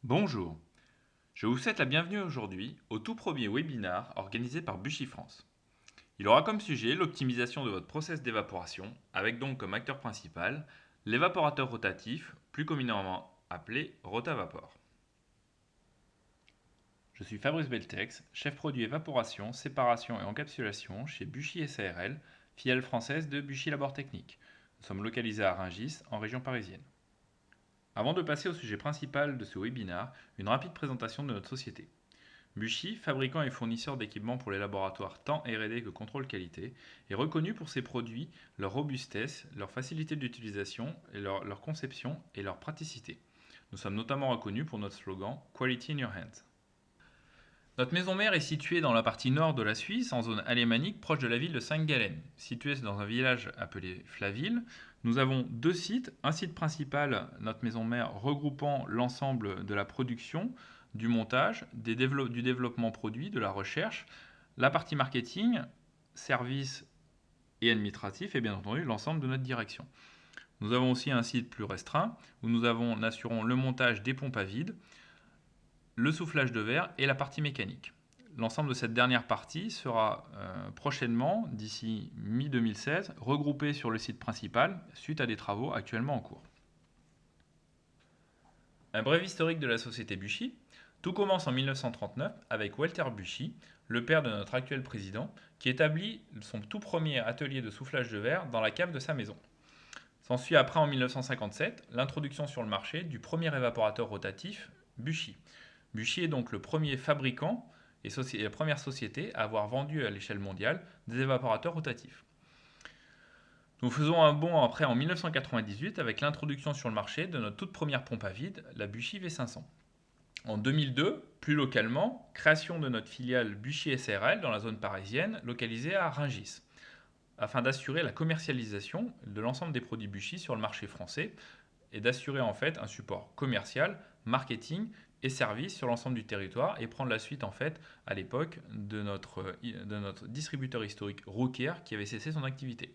Bonjour, je vous souhaite la bienvenue aujourd'hui au tout premier webinar organisé par Buchy France. Il aura comme sujet l'optimisation de votre process d'évaporation, avec donc comme acteur principal l'évaporateur rotatif, plus communément appelé rotavapor. Je suis Fabrice Beltex, chef produit évaporation, séparation et encapsulation chez Buchy SARL, filiale française de Buchy Labor Technique. Nous sommes localisés à Rungis, en région parisienne. Avant de passer au sujet principal de ce webinar, une rapide présentation de notre société. Buchy, fabricant et fournisseur d'équipements pour les laboratoires tant R&D que contrôle qualité, est reconnu pour ses produits, leur robustesse, leur facilité d'utilisation, leur conception et leur praticité. Nous sommes notamment reconnus pour notre slogan Quality in your hands. Notre maison mère est située dans la partie nord de la Suisse, en zone alémanique, proche de la ville de Saint-Gallen. Située dans un village appelé Flaville, nous avons deux sites. Un site principal, notre maison mère, regroupant l'ensemble de la production, du montage, du développement produit, de la recherche, la partie marketing, service et administratif, et bien entendu l'ensemble de notre direction. Nous avons aussi un site plus restreint, où nous assurons le montage des pompes à vide, le soufflage de verre et la partie mécanique. L'ensemble de cette dernière partie sera prochainement, d'ici mi-2016, regroupé sur le site principal suite à des travaux actuellement en cours. Un bref historique de la société Buchy. Tout commence en 1939 avec Walter Buchy, le père de notre actuel président, qui établit son tout premier atelier de soufflage de verre dans la cave de sa maison. S'ensuit après en 1957 l'introduction sur le marché du premier évaporateur rotatif Buchy. Buchy est donc le premier fabricant et la première société à avoir vendu à l'échelle mondiale des évaporateurs rotatifs. Nous faisons un bond après en 1998 avec l'introduction sur le marché de notre toute première pompe à vide, la Buchy V500. En 2002, plus localement, création de notre filiale Buchy SARL dans la zone parisienne, localisée à Rungis, afin d'assurer la commercialisation de l'ensemble des produits Buchy sur le marché français et d'assurer en fait un support commercial, marketing et service sur l'ensemble du territoire et prendre la suite en fait à l'époque de notre distributeur historique Rooker qui avait cessé son activité.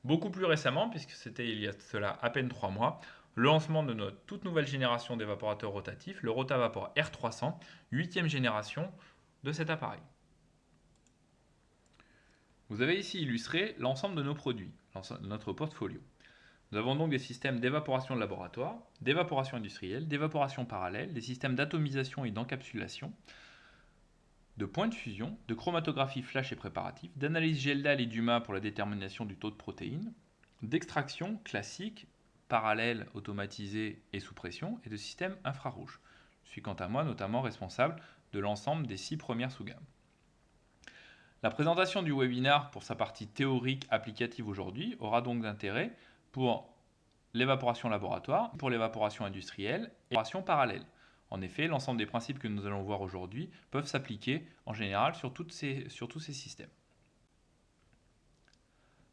Beaucoup plus récemment, puisque c'était il y a cela à peine 3 mois, le lancement de notre toute nouvelle génération d'évaporateurs rotatifs, le Rotavapor R300, 8e génération de cet appareil. Vous avez ici illustré l'ensemble de nos produits, de notre portfolio. Nous avons donc des systèmes d'évaporation de laboratoire, d'évaporation industrielle, d'évaporation parallèle, des systèmes d'atomisation et d'encapsulation, de points de fusion, de chromatographie flash et préparatif, d'analyse Geldal et Duma pour la détermination du taux de protéines, d'extraction classique, parallèle, automatisée et sous pression, et de systèmes infrarouges. Je suis quant à moi notamment responsable de l'ensemble des 6 premières sous-gammes. La présentation du webinar pour sa partie théorique applicative aujourd'hui aura donc d'intérêt pour l'évaporation laboratoire, pour l'évaporation industrielle et l'évaporation parallèle. En effet, l'ensemble des principes que nous allons voir aujourd'hui peuvent s'appliquer en général sur tous ces systèmes.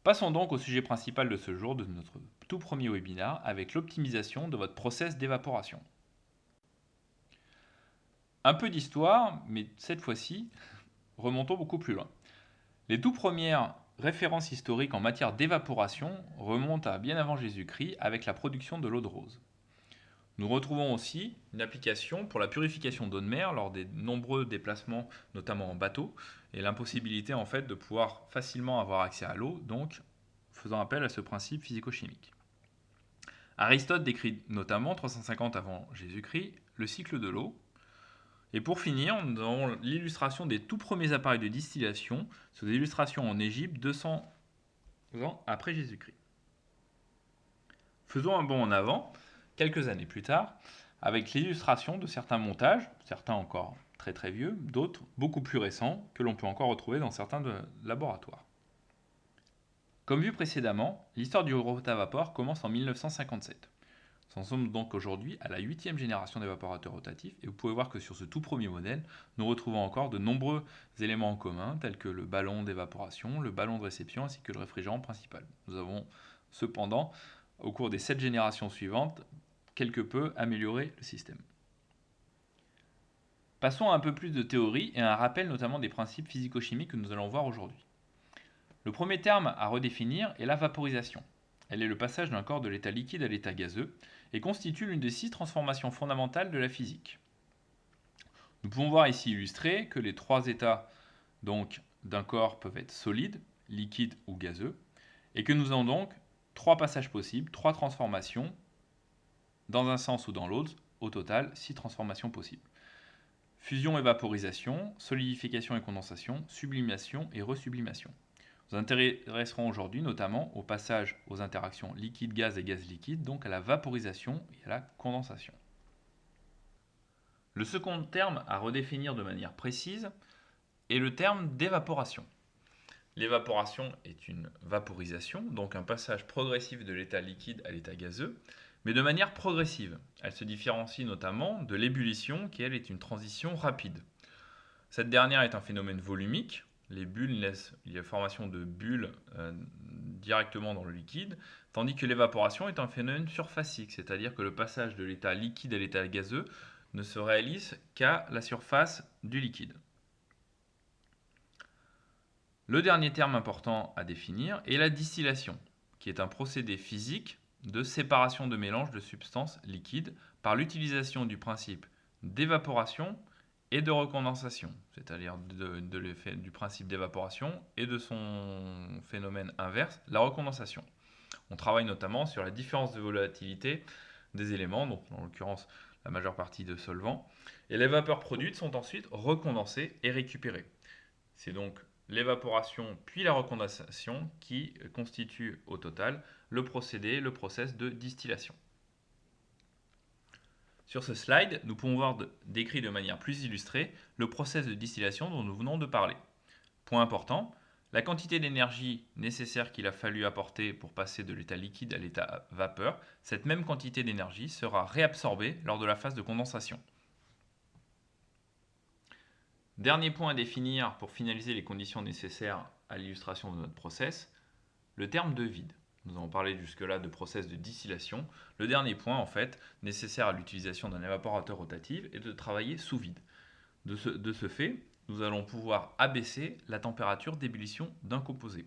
Passons donc au sujet principal de ce jour de notre tout premier webinar avec l'optimisation de votre process d'évaporation. Un peu d'histoire, mais cette fois-ci, remontons beaucoup plus loin. Les tout premières références historiques en matière d'évaporation remontent à bien avant Jésus-Christ avec la production de l'eau de rose. Nous retrouvons aussi une application pour la purification d'eau de mer lors des nombreux déplacements, notamment en bateau, et l'impossibilité en fait de pouvoir facilement avoir accès à l'eau, donc faisant appel à ce principe physico-chimique. Aristote décrit notamment 350 avant Jésus-Christ le cycle de l'eau. Et pour finir, nous avons l'illustration des tout premiers appareils de distillation, sous illustration en Égypte 200 ans après Jésus-Christ. Faisons un bond en avant, quelques années plus tard, avec l'illustration de certains montages, certains encore très très vieux, d'autres beaucoup plus récents, que l'on peut encore retrouver dans certains laboratoires. Comme vu précédemment, l'histoire du rotavapor commence en 1957. Nous en sommes donc aujourd'hui à la 8e génération d'évaporateurs rotatifs et vous pouvez voir que sur ce tout premier modèle, nous retrouvons encore de nombreux éléments en commun tels que le ballon d'évaporation, le ballon de réception ainsi que le réfrigérant principal. Nous avons cependant, au cours des 7 générations suivantes, quelque peu amélioré le système. Passons à un peu plus de théorie et à un rappel notamment des principes physico-chimiques que nous allons voir aujourd'hui. Le premier terme à redéfinir est la vaporisation. Elle est le passage d'un corps de l'état liquide à l'état gazeux et constitue l'une des 6 transformations fondamentales de la physique. Nous pouvons voir ici illustré que les trois états donc d'un corps peuvent être solides, liquides ou gazeux, et que nous avons donc trois passages possibles, trois transformations, dans un sens ou dans l'autre, au total 6 transformations possibles. Fusion et vaporisation, solidification et condensation, sublimation et resublimation. Nous intéresserons aujourd'hui notamment au passage aux interactions liquide-gaz et gaz-liquide, donc à la vaporisation et à la condensation. Le second terme à redéfinir de manière précise est le terme d'évaporation. L'évaporation est une vaporisation, donc un passage progressif de l'état liquide à l'état gazeux, mais de manière progressive. Elle se différencie notamment de l'ébullition, qui elle est une transition rapide. Cette dernière est un phénomène volumique. Les bulles laissent la formation de bulles directement dans le liquide, tandis que l'évaporation est un phénomène surfacique, c'est-à-dire que le passage de l'état liquide à l'état gazeux ne se réalise qu'à la surface du liquide. Le dernier terme important à définir est la distillation, qui est un procédé physique de séparation de mélange de substances liquides par l'utilisation du principe d'évaporation et de recondensation, c'est-à-dire de l'effet du principe d'évaporation et de son phénomène inverse, la recondensation. On travaille notamment sur la différence de volatilité des éléments, donc en l'occurrence la majeure partie de solvants, et les vapeurs produites sont ensuite recondensées et récupérées. C'est donc l'évaporation puis la recondensation qui constituent au total le process de distillation. Sur ce slide, nous pouvons voir décrit de manière plus illustrée le process de distillation dont nous venons de parler. Point important, la quantité d'énergie nécessaire qu'il a fallu apporter pour passer de l'état liquide à l'état vapeur, cette même quantité d'énergie sera réabsorbée lors de la phase de condensation. Dernier point à définir pour finaliser les conditions nécessaires à l'illustration de notre process, le terme de vide. Nous avons parlé jusque-là de process de distillation. Le dernier point, en fait, nécessaire à l'utilisation d'un évaporateur rotatif est de travailler sous vide. De ce fait, nous allons pouvoir abaisser la température d'ébullition d'un composé.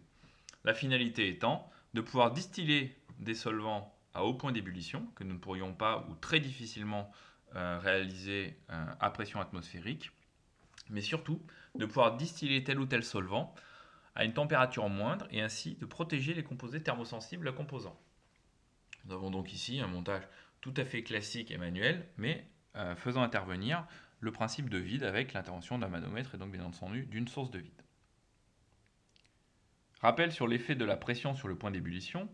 La finalité étant de pouvoir distiller des solvants à haut point d'ébullition, que nous ne pourrions pas ou très difficilement réaliser à pression atmosphérique, mais surtout de pouvoir distiller tel ou tel solvant à une température moindre et ainsi de protéger les composés thermosensibles à composants. Nous avons donc ici un montage tout à fait classique et manuel, mais faisant intervenir le principe de vide avec l'intervention d'un manomètre et donc bien entendu d'une source de vide. Rappel sur l'effet de la pression sur le point d'ébullition.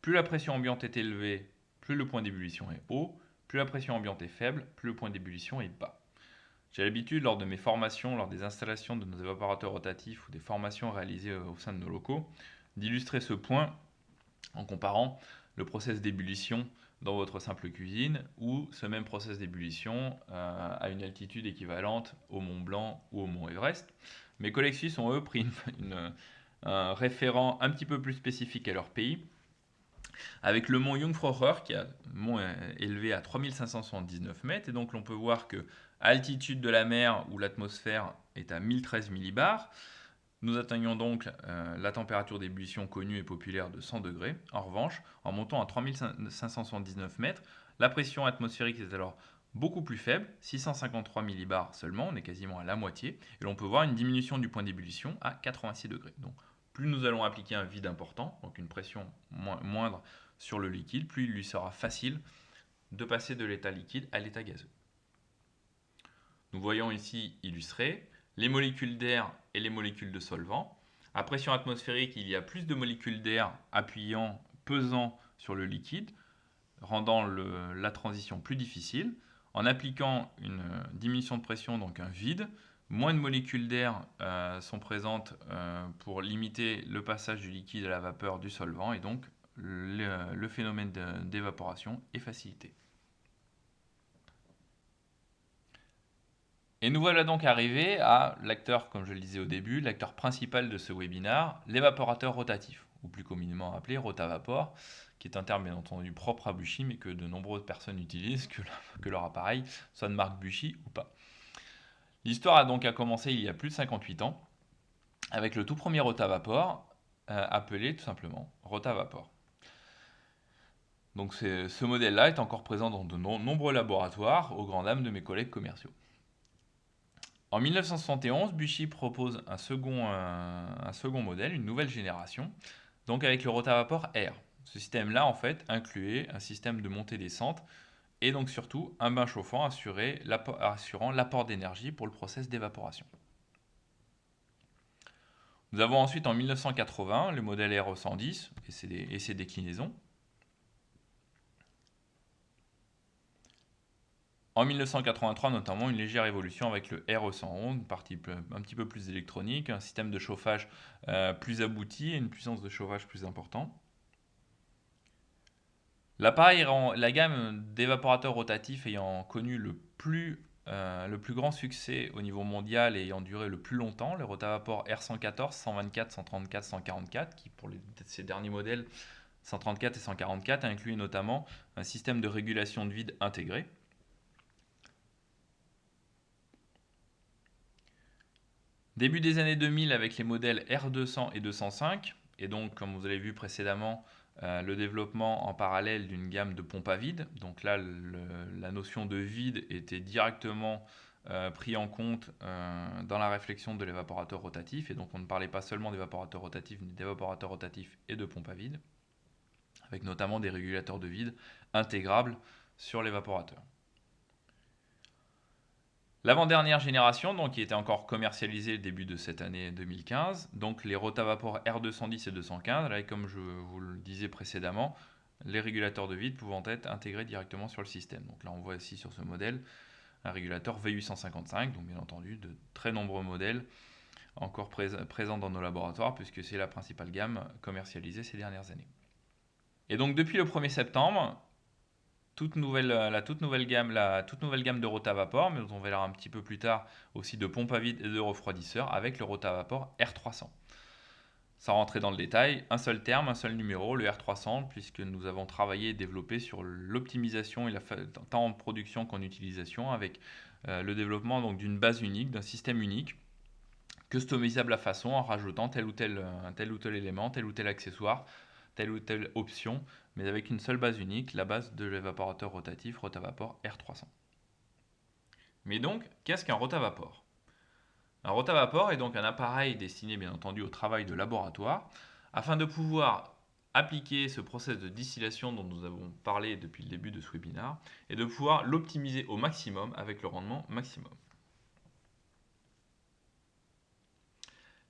Plus la pression ambiante est élevée, plus le point d'ébullition est haut, plus la pression ambiante est faible, plus le point d'ébullition est bas. J'ai l'habitude, lors de mes formations, lors des installations de nos évaporateurs rotatifs ou des formations réalisées au sein de nos locaux, d'illustrer ce point en comparant le process d'ébullition dans votre simple cuisine ou ce même process d'ébullition à une altitude équivalente au Mont Blanc ou au Mont Everest. Mes collègues suisses ont eux pris un référent un petit peu plus spécifique à leur pays, avec le mont Jungfraujoch, qui est un mont élevé à 3579 mètres, et donc l'on peut voir que à altitude de la mer, où l'atmosphère est à 1013 millibars, nous atteignons donc la température d'ébullition connue et populaire de 100 degrés. En revanche, en montant à 3579 mètres, la pression atmosphérique est alors beaucoup plus faible, 653 millibars seulement, on est quasiment à la moitié, et l'on peut voir une diminution du point d'ébullition à 86 degrés. Donc, plus nous allons appliquer un vide important, donc une pression moindre sur le liquide, plus il lui sera facile de passer de l'état liquide à l'état gazeux. Nous voyons ici illustré les molécules d'air et les molécules de solvant. À pression atmosphérique, il y a plus de molécules d'air appuyant, pesant sur le liquide, rendant la transition plus difficile. En appliquant une diminution de pression, donc un vide, moins de molécules d'air sont présentes pour limiter le passage du liquide à la vapeur du solvant et donc le phénomène d'évaporation est facilité. Et nous voilà donc arrivés à l'acteur, comme je le disais au début, l'acteur principal de ce webinaire, l'évaporateur rotatif, ou plus communément appelé rotavapor, qui est un terme bien entendu propre à Buchy, mais que de nombreuses personnes utilisent, que leur appareil soit de marque Buchy ou pas. L'histoire a donc commencé il y a plus de 58 ans, avec le tout premier rotavapor, appelé tout simplement rotavapor. Donc ce modèle-là est encore présent dans de nombreux laboratoires, aux grandes dames de mes collègues commerciaux. En 1971, Buchy propose un second modèle, une nouvelle génération, donc avec le rotavapor R. Ce système-là, en fait, incluait un système de montée-descente et donc surtout un bain chauffant assurant l'apport d'énergie pour le process d'évaporation. Nous avons ensuite en 1980 le modèle RE110 et ses déclinaisons. En 1983, notamment, une légère évolution avec le RE111, une partie un petit peu plus électronique, un système de chauffage plus abouti et une puissance de chauffage plus importante. L'appareil rend la gamme d'évaporateurs rotatifs ayant connu le plus grand succès au niveau mondial et ayant duré le plus longtemps, le rotavapor R114, 124, 134, 144, qui pour ces derniers modèles 134 et 144 inclut notamment un système de régulation de vide intégré. Début des années 2000 avec les modèles R200 et 205, et donc comme vous avez vu précédemment, le développement en parallèle d'une gamme de pompes à vide. Donc là, la notion de vide était directement pris en compte dans la réflexion de l'évaporateur rotatif, et donc on ne parlait pas seulement d'évaporateur rotatif, mais d'évaporateur rotatif et de pompes à vide, avec notamment des régulateurs de vide intégrables sur l'évaporateur. L'avant-dernière génération, donc, qui était encore commercialisée début de cette année 2015, donc les rotavapor R210 et 215, là, comme je vous le disais précédemment, les régulateurs de vide pouvant être intégrés directement sur le système. Donc là, on voit ici sur ce modèle un régulateur VU155, donc bien entendu de très nombreux modèles encore présents dans nos laboratoires, puisque c'est la principale gamme commercialisée ces dernières années. Et donc depuis le 1er septembre, la toute nouvelle gamme de rotavapor, mais dont on verra un petit peu plus tard aussi de pompes à vide et de refroidisseurs avec le rotavapor R300. Sans rentrer dans le détail, un seul terme, un seul numéro, le R300, puisque nous avons travaillé et développé sur l'optimisation et tant en production qu'en utilisation avec le développement donc d'une base unique, d'un système unique, customisable à façon en rajoutant tel ou tel élément, tel ou tel accessoire, telle ou telle option, mais avec une seule base unique, la base de l'évaporateur rotatif rotavapor R300. Mais donc, qu'est-ce qu'un rotavapor ? Un rotavapor est donc un appareil destiné bien entendu au travail de laboratoire, afin de pouvoir appliquer ce process de distillation dont nous avons parlé depuis le début de ce webinaire, et de pouvoir l'optimiser au maximum avec le rendement maximum.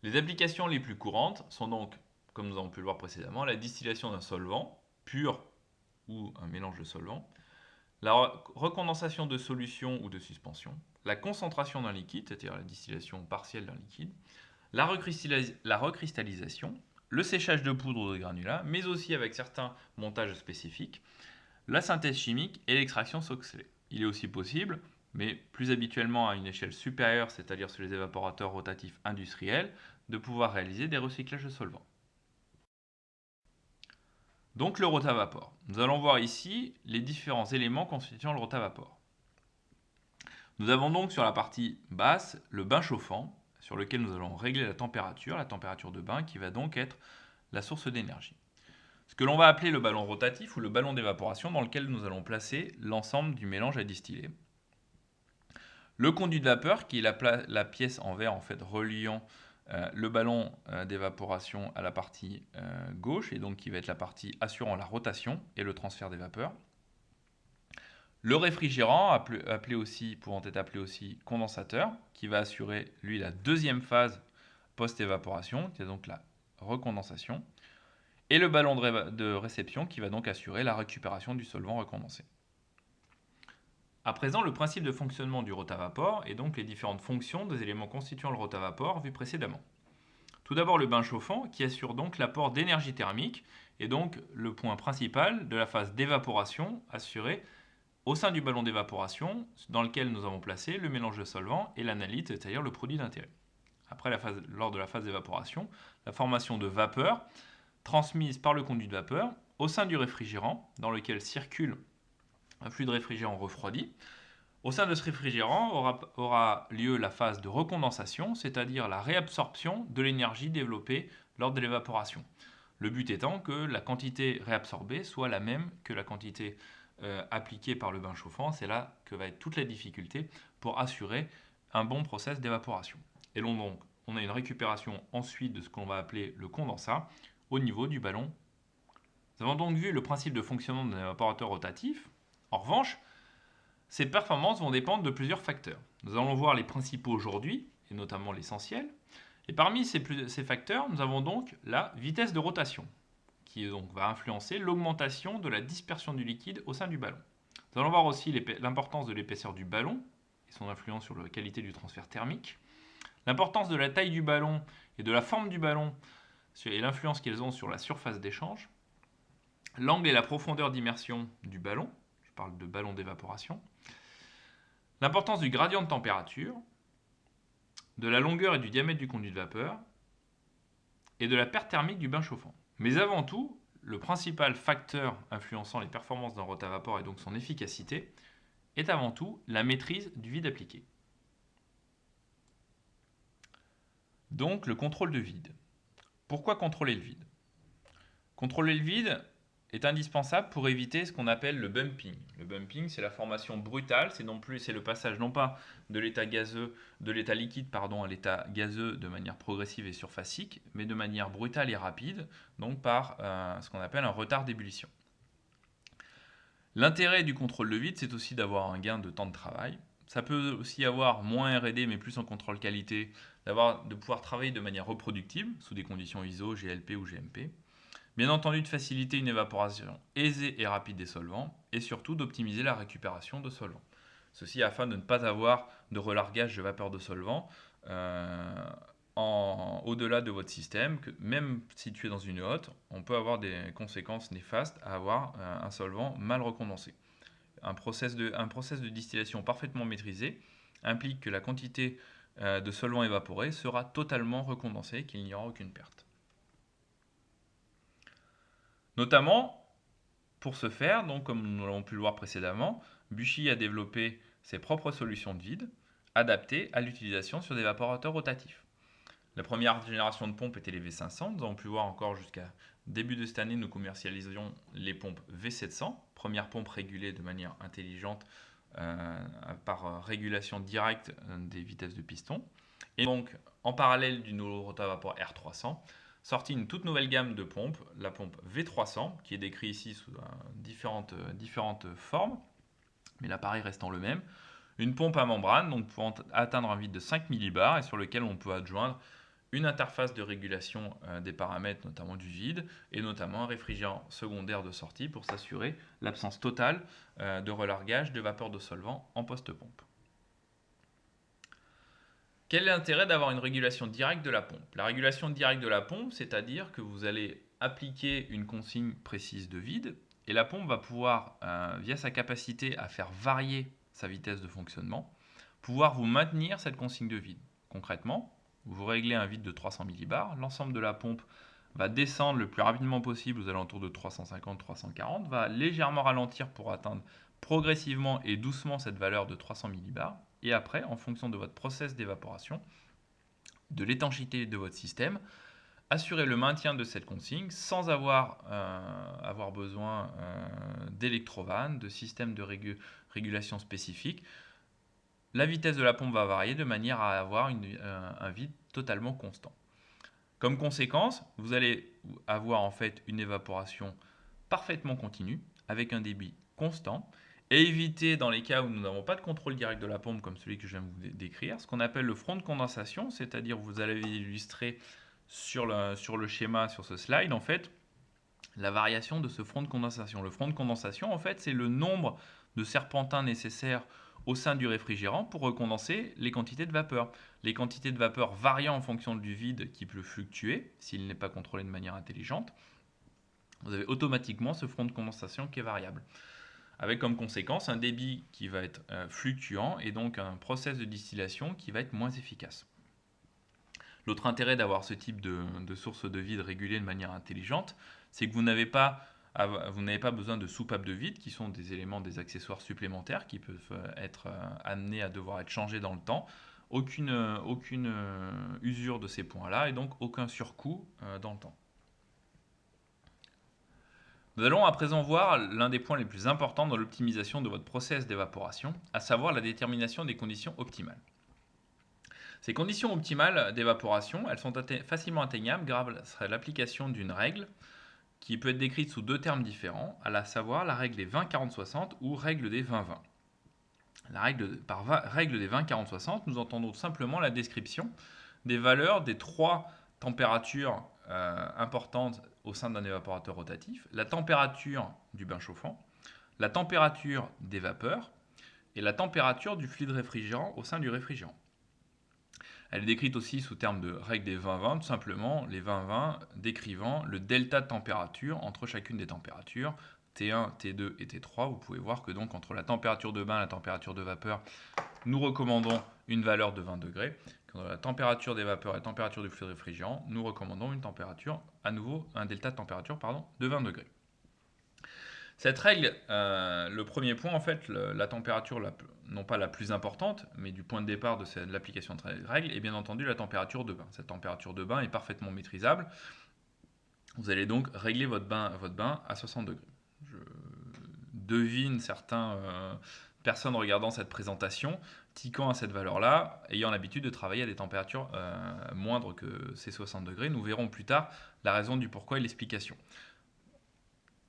Les applications les plus courantes sont donc, comme nous avons pu le voir précédemment, la distillation d'un solvant pur ou un mélange de solvants, la recondensation de solutions ou de suspensions, la concentration d'un liquide, c'est-à-dire la distillation partielle d'un liquide, la recristallisation, le séchage de poudre ou de granulats, mais aussi avec certains montages spécifiques, la synthèse chimique et l'extraction Soxhlet. Il est aussi possible, mais plus habituellement à une échelle supérieure, c'est-à-dire sur les évaporateurs rotatifs industriels, de pouvoir réaliser des recyclages de solvants. Donc le rotavapor. Nous allons voir ici les différents éléments constituant le rotavapor. Nous avons donc sur la partie basse le bain chauffant, sur lequel nous allons régler la température de bain, qui va donc être la source d'énergie. Ce que l'on va appeler le ballon rotatif ou le ballon d'évaporation, dans lequel nous allons placer l'ensemble du mélange à distiller. Le conduit de vapeur, qui est la pièce en verre en fait reliant le ballon d'évaporation à la partie gauche, et donc qui va être la partie assurant la rotation et le transfert des vapeurs. Le réfrigérant, pouvant être appelé aussi condensateur, qui va assurer lui la deuxième phase post-évaporation, qui est donc la recondensation. Et le ballon de réception, qui va donc assurer la récupération du solvant recondensé. À présent, le principe de fonctionnement du rotavapor et donc les différentes fonctions des éléments constituant le rotavapor vus précédemment. Tout d'abord le bain chauffant qui assure donc l'apport d'énergie thermique et donc le point principal de la phase d'évaporation assurée au sein du ballon d'évaporation dans lequel nous avons placé le mélange de solvant et l'analyte, c'est-à-dire le produit d'intérêt. Après, lors de la phase d'évaporation, la formation de vapeur transmise par le conduit de vapeur au sein du réfrigérant dans lequel circule un flux de réfrigérant refroidi. Au sein de ce réfrigérant aura lieu la phase de recondensation, c'est-à-dire la réabsorption de l'énergie développée lors de l'évaporation. Le but étant que la quantité réabsorbée soit la même que la quantité appliquée par le bain chauffant. C'est là que va être toute la difficulté pour assurer un bon process d'évaporation. Et donc, on a une récupération ensuite de ce qu'on va appeler le condensat au niveau du ballon. Nous avons donc vu le principe de fonctionnement d'un évaporateur rotatif. En revanche, ses performances vont dépendre de plusieurs facteurs. Nous allons voir les principaux aujourd'hui, et notamment l'essentiel. Et parmi ces facteurs, nous avons donc la vitesse de rotation, qui donc va influencer l'augmentation de la dispersion du liquide au sein du ballon. Nous allons voir aussi l'importance de l'épaisseur du ballon et son influence sur la qualité du transfert thermique, l'importance de la taille du ballon et de la forme du ballon et l'influence qu'elles ont sur la surface d'échange, l'angle et la profondeur d'immersion du ballon, je parle de ballon d'évaporation, l'importance du gradient de température, de la longueur et du diamètre du conduit de vapeur, et de la perte thermique du bain chauffant. Mais avant tout, le principal facteur influençant les performances d'un rotavapor et donc son efficacité est avant tout la maîtrise du vide appliqué. Donc le contrôle de vide. Pourquoi contrôler le vide ? Contrôler le vide est indispensable pour éviter ce qu'on appelle le bumping. Le bumping, c'est la formation brutale, c'est le passage non pas de l'état liquide à l'état gazeux de manière progressive et surfacique, mais de manière brutale et rapide, donc par ce qu'on appelle un retard d'ébullition. L'intérêt du contrôle de vide, c'est aussi d'avoir un gain de temps de travail. Ça peut aussi avoir moins R&D, mais plus en contrôle qualité, de pouvoir travailler de manière reproductible, sous des conditions ISO, GLP ou GMP. Bien entendu, de faciliter une évaporation aisée et rapide des solvants, et surtout d'optimiser la récupération de solvants. Ceci afin de ne pas avoir de relargage de vapeur de solvant au-delà de votre système, que même situé dans une hotte, on peut avoir des conséquences néfastes à avoir un solvant mal recondensé. Un process de distillation parfaitement maîtrisé implique que la quantité de solvant évaporé sera totalement recondensée, qu'il n'y aura aucune perte. Notamment, pour ce faire, donc, comme nous l'avons pu le voir précédemment, Buchy a développé ses propres solutions de vide adaptées à l'utilisation sur des évaporateurs rotatifs. La première génération de pompes était les V500. Nous avons pu voir encore jusqu'à début de cette année, nous commercialisions les pompes V700, première pompe régulée de manière intelligente par régulation directe des vitesses de piston. Et donc, en parallèle du nouveau rotavapor R300, sorti une toute nouvelle gamme de pompes, la pompe V300, qui est décrite ici sous différentes formes, mais l'appareil restant le même. Une pompe à membrane, donc pouvant atteindre un vide de 5 millibars et sur lequel on peut adjoindre une interface de régulation des paramètres, notamment du vide, et notamment un réfrigérant secondaire de sortie pour s'assurer l'absence totale de relargage de vapeur de solvant en post-pompe. Quel est l'intérêt d'avoir une régulation directe de la pompe ? La régulation directe de la pompe, c'est-à-dire que vous allez appliquer une consigne précise de vide, et la pompe va pouvoir, via sa capacité à faire varier sa vitesse de fonctionnement, pouvoir vous maintenir cette consigne de vide. Concrètement, vous réglez un vide de 300 millibars, l'ensemble de la pompe va descendre le plus rapidement possible aux alentours de 350-340, va légèrement ralentir pour atteindre progressivement et doucement cette valeur de 300 millibars, et après, en fonction de votre process d'évaporation, de l'étanchéité de votre système, assurer le maintien de cette consigne sans avoir besoin d'électrovannes, de systèmes de régulation spécifiques. La vitesse de la pompe va varier de manière à avoir un vide totalement constant. Comme conséquence, vous allez avoir en fait une évaporation parfaitement continue avec un débit constant et éviter dans les cas où nous n'avons pas de contrôle direct de la pompe comme celui que je viens de vous décrire, ce qu'on appelle le front de condensation, c'est-à-dire vous allez illustrer sur le schéma, sur ce slide, en fait, la variation de ce front de condensation. Le front de condensation, en fait, c'est le nombre de serpentins nécessaires au sein du réfrigérant pour recondenser les quantités de vapeur. Les quantités de vapeur variant en fonction du vide qui peut fluctuer, s'il n'est pas contrôlé de manière intelligente, vous avez automatiquement ce front de condensation qui est variable. Avec comme conséquence un débit qui va être fluctuant et donc un process de distillation qui va être moins efficace. L'autre intérêt d'avoir ce type de source de vide régulée de manière intelligente, c'est que vous n'avez pas besoin de soupapes de vide, qui sont des éléments, des accessoires supplémentaires qui peuvent être amenés à devoir être changés dans le temps. Aucune usure de ces points-là et donc aucun surcoût dans le temps. Nous allons à présent voir l'un des points les plus importants dans l'optimisation de votre process d'évaporation, à savoir la détermination des conditions optimales. Ces conditions optimales d'évaporation, elles sont facilement atteignables grâce à l'application d'une règle qui peut être décrite sous deux termes différents, à savoir la règle des 20-40-60 ou règle des 20-20. Par règle des 20-40-60, nous entendons simplement la description des valeurs des trois températures importantes au sein d'un évaporateur rotatif, la température du bain chauffant, la température des vapeurs et la température du fluide réfrigérant au sein du réfrigérant. Elle est décrite aussi sous terme de règle des 20-20, tout simplement les 20-20 décrivant le delta de température entre chacune des températures, T1, T2 et T3. Vous pouvez voir que donc entre la température de bain et la température de vapeur, nous recommandons une valeur de 20 degrés. Quant à la température des vapeurs et la température du fluide réfrigérant, nous recommandons une température, à nouveau un delta de température de 20 degrés. Cette règle, le premier point, en fait, la température, non pas la plus importante, mais du point de départ de l'application de cette règle, est bien entendu la température de bain. Cette température de bain est parfaitement maîtrisable. Vous allez donc régler votre bain à 60 degrés. Je devine certaines personnes regardant cette présentation, tiquant à cette valeur-là, ayant l'habitude de travailler à des températures moindres que ces 60 degrés. Nous verrons plus tard la raison du pourquoi et l'explication.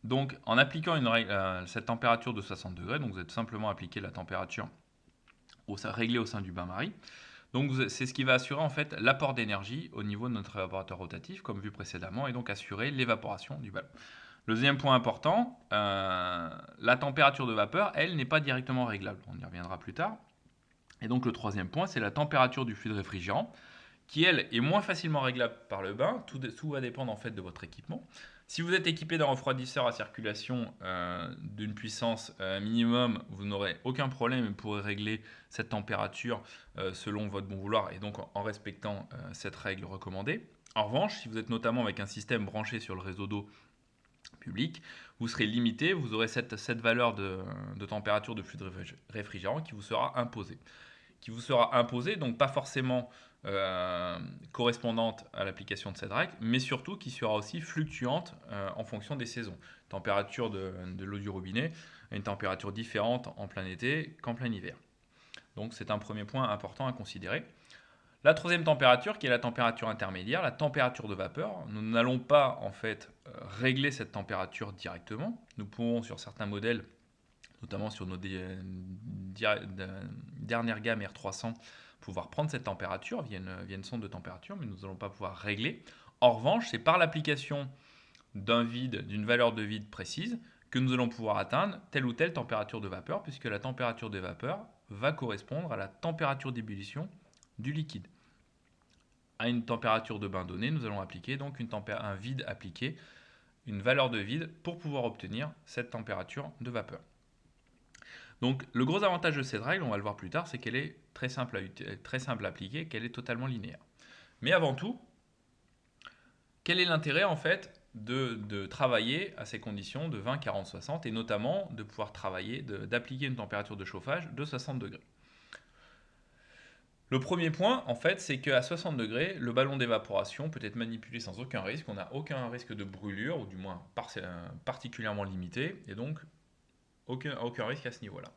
Donc, en appliquant cette température de 60 degrés, donc vous êtes simplement appliqué la température réglée au sein du bain-marie. Donc, c'est ce qui va assurer en fait l'apport d'énergie au niveau de notre évaporateur rotatif, comme vu précédemment, et donc assurer l'évaporation du ballon. Le deuxième point important, la température de vapeur, elle, n'est pas directement réglable. On y reviendra plus tard. Et donc, le troisième point, c'est la température du fluide réfrigérant, qui, elle, est moins facilement réglable par le bain. Tout va dépendre en fait de votre équipement. Si vous êtes équipé d'un refroidisseur à circulation d'une puissance minimum, vous n'aurez aucun problème et vous pourrez régler cette température selon votre bon vouloir et donc en respectant cette règle recommandée. En revanche, si vous êtes notamment avec un système branché sur le réseau d'eau public, vous serez limité, vous aurez cette valeur de température de fluide réfrigérant qui vous sera imposée. Donc pas forcément correspondante à l'application de cette règle, mais surtout qui sera aussi fluctuante en fonction des saisons. Température de l'eau du robinet a une température différente en plein été qu'en plein hiver. Donc c'est un premier point important à considérer. La troisième température, qui est la température intermédiaire, la température de vapeur, nous n'allons pas en fait régler cette température directement. Nous pouvons sur certains modèles, notamment sur nos dernières gammes R300, pouvoir prendre cette température via une sonde de température, mais nous n'allons pas pouvoir régler. En revanche, c'est par l'application d'une valeur de vide précise que nous allons pouvoir atteindre telle ou telle température de vapeur, puisque la température de vapeur va correspondre à la température d'ébullition du liquide. À une température de bain donnée, nous allons appliquer donc un vide appliqué, une valeur de vide pour pouvoir obtenir cette température de vapeur. Donc le gros avantage de cette règle, on va le voir plus tard, c'est qu'elle est très simple à appliquer, qu'elle est totalement linéaire. Mais avant tout, quel est l'intérêt en fait de travailler à ces conditions de 20, 40, 60 et notamment de pouvoir d'appliquer une température de chauffage de 60 degrés. Le premier point, en fait, c'est qu'à 60 degrés, le ballon d'évaporation peut être manipulé sans aucun risque. On n'a aucun risque de brûlure, ou du moins particulièrement limité, et donc aucun risque à ce niveau-là.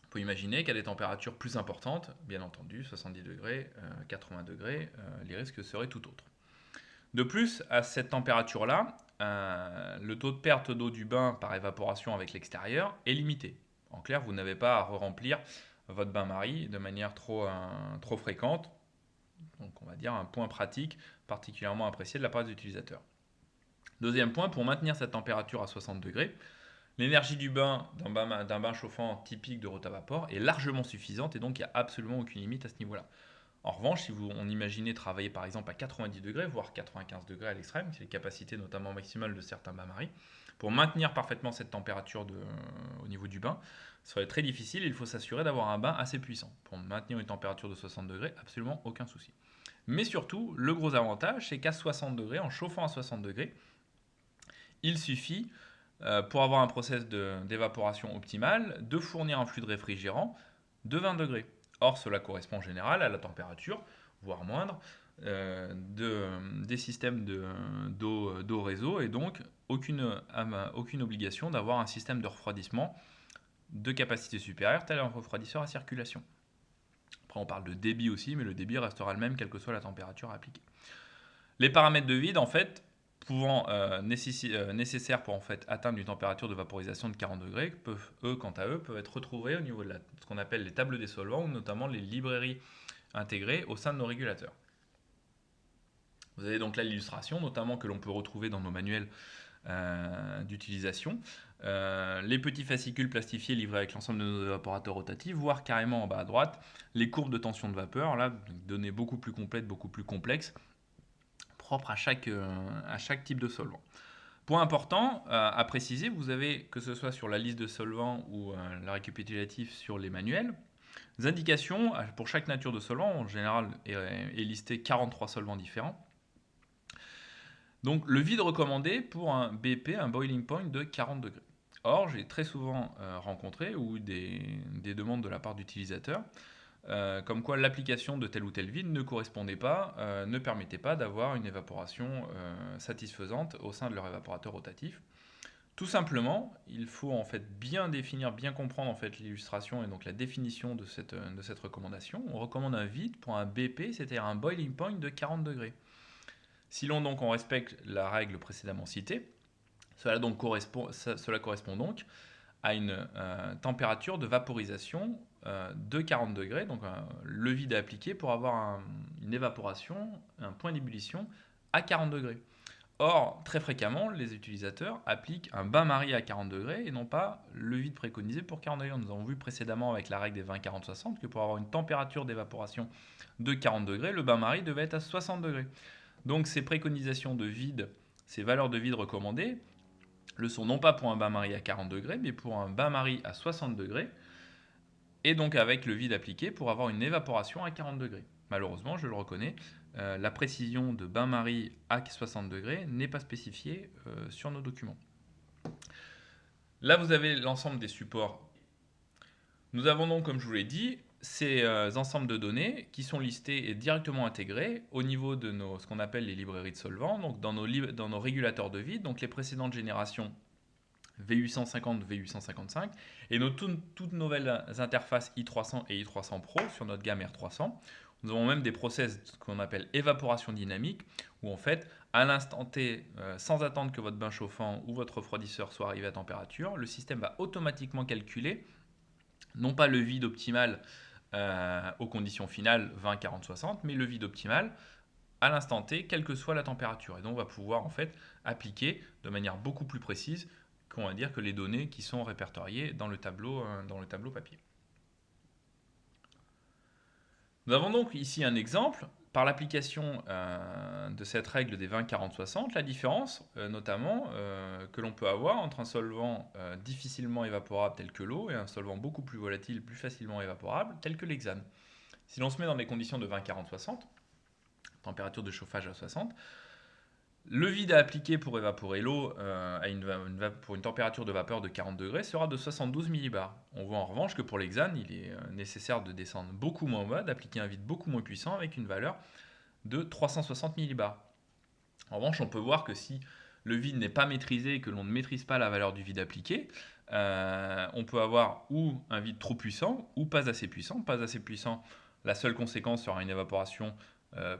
On peut imaginer qu'à des températures plus importantes, bien entendu, 70 degrés, 80 degrés, les risques seraient tout autres. De plus, à cette température-là, le taux de perte d'eau du bain par évaporation avec l'extérieur est limité. En clair, vous n'avez pas à re-remplir votre bain-marie de manière trop fréquente. Donc on va dire un point pratique particulièrement apprécié de la part des utilisateurs. Deuxième point, pour maintenir cette température à 60 degrés, l'énergie du bain d'un bain chauffant typique de rotavapor est largement suffisante et donc il n'y a absolument aucune limite à ce niveau-là. En revanche, si on imaginait travailler par exemple à 90 degrés, voire 95 degrés à l'extrême, c'est les capacités notamment maximales de certains bains-maries, pour maintenir parfaitement cette température au niveau du bain, ce serait très difficile. Il faut s'assurer d'avoir un bain assez puissant. Pour maintenir une température de 60 degrés, absolument aucun souci. Mais surtout, le gros avantage, c'est qu'à 60 degrés, en chauffant à 60 degrés, il suffit, pour avoir un process d'évaporation optimal, de fournir un fluide réfrigérant de 20 degrés. Or, cela correspond en général à la température, voire moindre, des systèmes d'eau réseau, et donc aucune obligation d'avoir un système de refroidissement de capacité supérieure tel un refroidisseur à circulation. Après, on parle de débit aussi, mais le débit restera le même quelle que soit la température appliquée. Les paramètres de vide, en fait, pouvant nécessaires pour en fait atteindre une température de vaporisation de 40 degrés, quant à eux, peuvent être retrouvés au niveau de ce qu'on appelle les tables des solvants, ou notamment les librairies intégrées au sein de nos régulateurs. Vous avez donc là l'illustration, notamment que l'on peut retrouver dans nos manuels d'utilisation. Les petits fascicules plastifiés livrés avec l'ensemble de nos évaporateurs rotatifs, voire carrément en bas à droite, les courbes de tension de vapeur, là, données beaucoup plus complètes, beaucoup plus complexes, propres à chaque type de solvant. Point important à préciser, vous avez, que ce soit sur la liste de solvants ou la récapitulatif sur les manuels, des indications pour chaque nature de solvant. En général est listé 43 solvants différents. Donc le vide recommandé pour un BP, un boiling point de 40 degrés. Or, j'ai très souvent rencontré ou des demandes de la part d'utilisateurs comme quoi l'application de tel ou tel vide ne correspondait pas, ne permettait pas d'avoir une évaporation satisfaisante au sein de leur évaporateur rotatif. Tout simplement, il faut en fait bien définir, bien comprendre en fait l'illustration et donc la définition de cette recommandation. On recommande un vide pour un BP, c'est-à-dire un boiling point de 40 degrés. Si on respecte la règle précédemment citée, cela correspond donc à une température de vaporisation de 40 degrés, donc le vide à appliquer pour avoir une évaporation, un point d'ébullition à 40 degrés. Or, très fréquemment, les utilisateurs appliquent un bain-marie à 40 degrés et non pas le vide préconisé pour 40 degrés. Nous avons vu précédemment avec la règle des 20-40-60 que pour avoir une température d'évaporation de 40 degrés, le bain-marie devait être à 60 degrés. Donc ces préconisations de vide, ces valeurs de vide recommandées, le sont non pas pour un bain-marie à 40 degrés, mais pour un bain-marie à 60 degrés, et donc avec le vide appliqué pour avoir une évaporation à 40 degrés. Malheureusement, je le reconnais, la précision de bain-marie à 60 degrés n'est pas spécifiée sur nos documents. Là, vous avez l'ensemble des supports. Nous avons donc, comme je vous l'ai dit, ces ensembles de données qui sont listés et directement intégrés au niveau de ce qu'on appelle les librairies de solvants, donc dans nos régulateurs de vide, donc les précédentes générations V850, V855, et nos toutes nouvelles interfaces i300 et i300 Pro sur notre gamme R300. Nous avons même des process qu'on appelle évaporation dynamique, où en fait, à l'instant T, sans attendre que votre bain chauffant ou votre refroidisseur soit arrivé à température, le système va automatiquement calculer, non pas le vide optimal aux conditions finales 20, 40, 60, mais le vide optimal à l'instant T, quelle que soit la température. Et donc, on va pouvoir en fait appliquer de manière beaucoup plus précise qu'on va dire que les données qui sont répertoriées dans le tableau papier. Nous avons donc ici un exemple. Par l'application de cette règle des 20-40-60, la différence notamment que l'on peut avoir entre un solvant difficilement évaporable tel que l'eau et un solvant beaucoup plus volatile, plus facilement évaporable tel que l'hexane. Si l'on se met dans des conditions de 20-40-60, température de chauffage à 60, le vide à appliquer pour évaporer l'eau pour une température de vapeur de 40 degrés sera de 72 millibars. On voit en revanche que pour l'hexane, il est nécessaire de descendre beaucoup moins bas, d'appliquer un vide beaucoup moins puissant avec une valeur de 360 millibars. En revanche, on peut voir que si le vide n'est pas maîtrisé et que l'on ne maîtrise pas la valeur du vide appliqué, on peut avoir ou un vide trop puissant ou pas assez puissant. Pas assez puissant, la seule conséquence sera une évaporation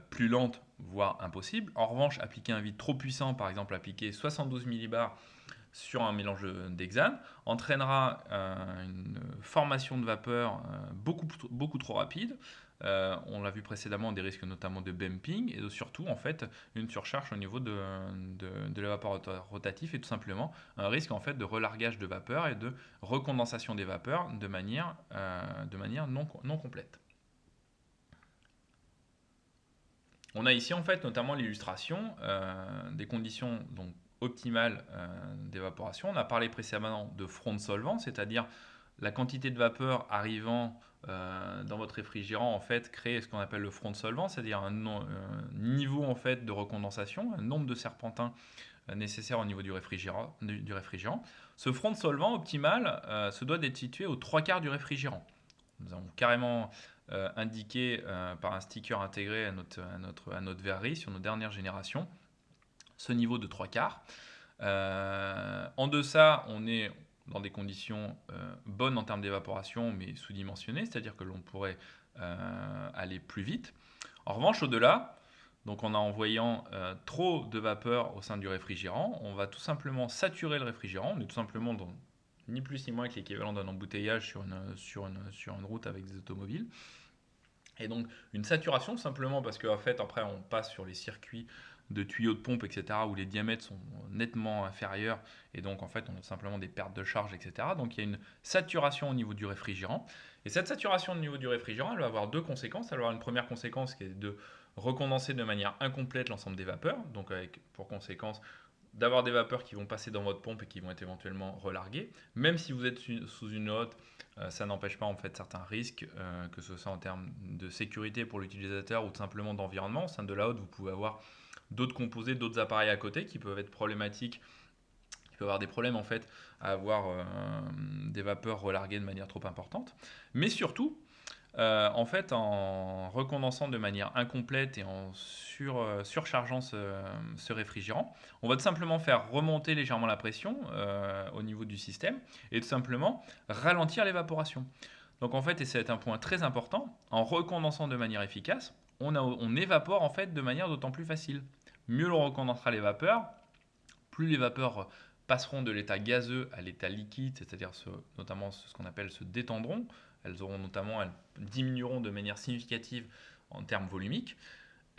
plus lente, voire impossible. En revanche, appliquer un vide trop puissant, par exemple appliquer 72 millibars sur un mélange d'hexane, entraînera une formation de vapeur beaucoup trop rapide. On l'a vu précédemment, des risques notamment de bumping et surtout en fait une surcharge au niveau de l'évaporateur rotatif et tout simplement un risque en fait de relargage de vapeur et de recondensation des vapeurs de manière non complète. On a ici en fait notamment l'illustration des conditions donc, optimales d'évaporation. On a parlé précédemment de front solvant, c'est-à-dire la quantité de vapeur arrivant dans votre réfrigérant en fait crée ce qu'on appelle le front solvant, c'est-à-dire un niveau en fait de recondensation, un nombre de serpentins nécessaire au niveau du réfrigérant. Ce front solvant optimal se doit d'être situé aux 3/4 du réfrigérant. Nous avons carrément indiqué par un sticker intégré à notre verrerie sur nos dernières générations ce niveau de 3/4. En deçà, on est dans des conditions bonnes en termes d'évaporation, mais sous-dimensionnées, c'est-à-dire que l'on pourrait aller plus vite. En revanche, au-delà, donc en envoyant trop de vapeur au sein du réfrigérant, on va tout simplement saturer le réfrigérant. On est tout simplement dans ni plus ni moins que l'équivalent d'un embouteillage sur une route avec des automobiles. Et donc une saturation simplement parce qu'en fait après on passe sur les circuits de tuyaux de pompe, etc., où les diamètres sont nettement inférieurs, et donc en fait on a simplement des pertes de charge, etc. Donc il y a une saturation au niveau du réfrigérant. Et cette saturation au niveau du réfrigérant, elle va avoir deux conséquences. Elle va avoir une première conséquence qui est de recondenser de manière incomplète l'ensemble des vapeurs, donc avec pour conséquence d'avoir des vapeurs qui vont passer dans votre pompe et qui vont être éventuellement relarguées. Même si vous êtes sous une hotte, ça n'empêche pas en fait certains risques, que ce soit en termes de sécurité pour l'utilisateur ou tout simplement d'environnement. Au sein de la hotte, vous pouvez avoir d'autres composés, d'autres appareils à côté qui peuvent être problématiques, qui peuvent avoir des problèmes en fait à avoir des vapeurs relarguées de manière trop importante. Mais surtout, en fait, en recondensant de manière incomplète et en surchargeant ce réfrigérant, on va tout simplement faire remonter légèrement la pression au niveau du système et tout simplement ralentir l'évaporation. Donc en fait, et c'est un point très important, en recondensant de manière efficace, on évapore en fait de manière d'autant plus facile. Mieux l'on recondensera les vapeurs, plus les vapeurs passeront de l'état gazeux à l'état liquide, c'est-à-dire notamment ce qu'on appelle se détendront. Elles diminueront de manière significative en termes volumiques.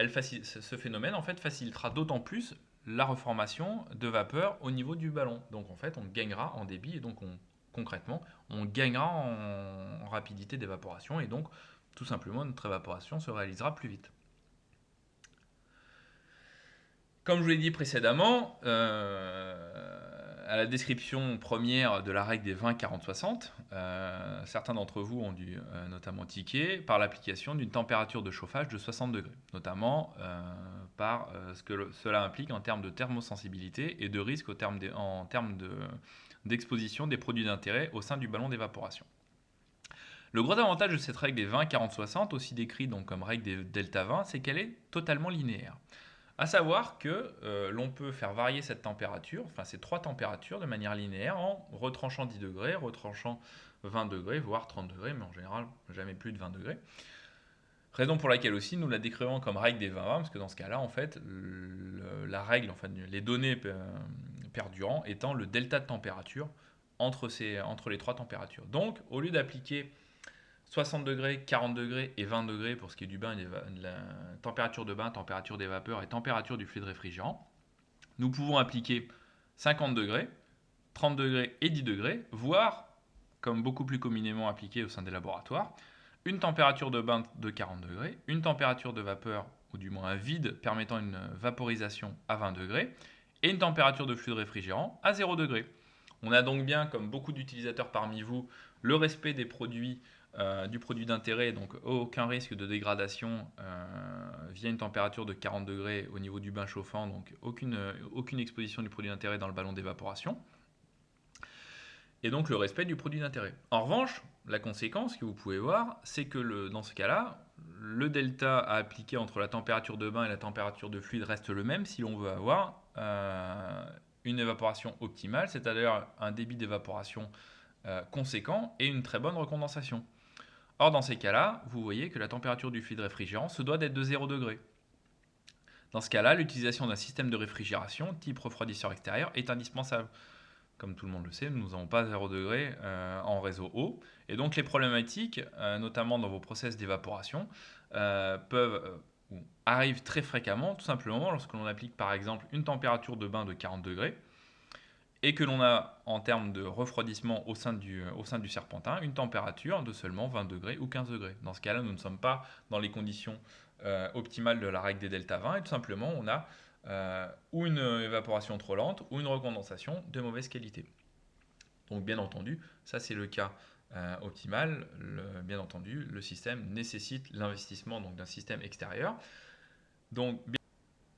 Ce phénomène en fait facilitera d'autant plus la reformation de vapeur au niveau du ballon. Donc en fait, on gagnera en débit et donc concrètement, on gagnera en rapidité d'évaporation et donc tout simplement notre évaporation se réalisera plus vite. Comme je vous l'ai dit précédemment, à la description première de la règle des 20-40-60, certains d'entre vous ont dû notamment tiquer par l'application d'une température de chauffage de 60 degrés, notamment par ce que cela implique en termes de thermosensibilité et de risque en termes d'exposition des produits d'intérêt au sein du ballon d'évaporation. Le gros avantage de cette règle des 20-40-60, aussi décrite donc comme règle des delta 20, c'est qu'elle est totalement linéaire. À savoir que l'on peut faire varier cette température, enfin ces trois températures, de manière linéaire en retranchant 10 degrés, retranchant 20 degrés, voire 30 degrés, mais en général jamais plus de 20 degrés. Raison pour laquelle aussi nous la décrivons comme règle des 20-20, parce que dans ce cas-là, en fait, la règle, enfin les données perdurant étant le delta de température entre les trois températures. Donc, au lieu d'appliquer 60 degrés, 40 degrés et 20 degrés pour ce qui est du bain, de la température de bain, température des vapeurs et température du fluide réfrigérant, nous pouvons appliquer 50 degrés, 30 degrés et 10 degrés, voire, comme beaucoup plus communément appliqué au sein des laboratoires, une température de bain de 40 degrés, une température de vapeur, ou du moins un vide permettant une vaporisation à 20 degrés, et une température de fluide réfrigérant à 0 degrés. On a donc bien, comme beaucoup d'utilisateurs parmi vous, le respect des produits du produit d'intérêt, donc aucun risque de dégradation via une température de 40 degrés au niveau du bain chauffant, donc aucune exposition du produit d'intérêt dans le ballon d'évaporation, et donc le respect du produit d'intérêt. En revanche, la conséquence que vous pouvez voir, c'est que dans ce cas-là, le delta à appliquer entre la température de bain et la température de fluide reste le même si l'on veut avoir une évaporation optimale, c'est-à-dire un débit d'évaporation conséquent et une très bonne recondensation. Or, dans ces cas-là, vous voyez que la température du fluide réfrigérant se doit d'être de 0 degré. Dans ce cas-là, l'utilisation d'un système de réfrigération type refroidisseur extérieur est indispensable. Comme tout le monde le sait, nous n'avons pas 0 degré en réseau haut. Et donc les problématiques, notamment dans vos process d'évaporation, arrivent très fréquemment, tout simplement lorsque l'on applique par exemple une température de bain de 40 degrés, et que l'on a en termes de refroidissement au sein du serpentin une température de seulement 20 degrés ou 15 degrés. Dans ce cas-là, nous ne sommes pas dans les conditions optimales de la règle des delta 20 et tout simplement on a ou une évaporation trop lente ou une recondensation de mauvaise qualité. Donc bien entendu, ça c'est le cas optimal. Bien entendu, le système nécessite l'investissement d'un système extérieur. Donc,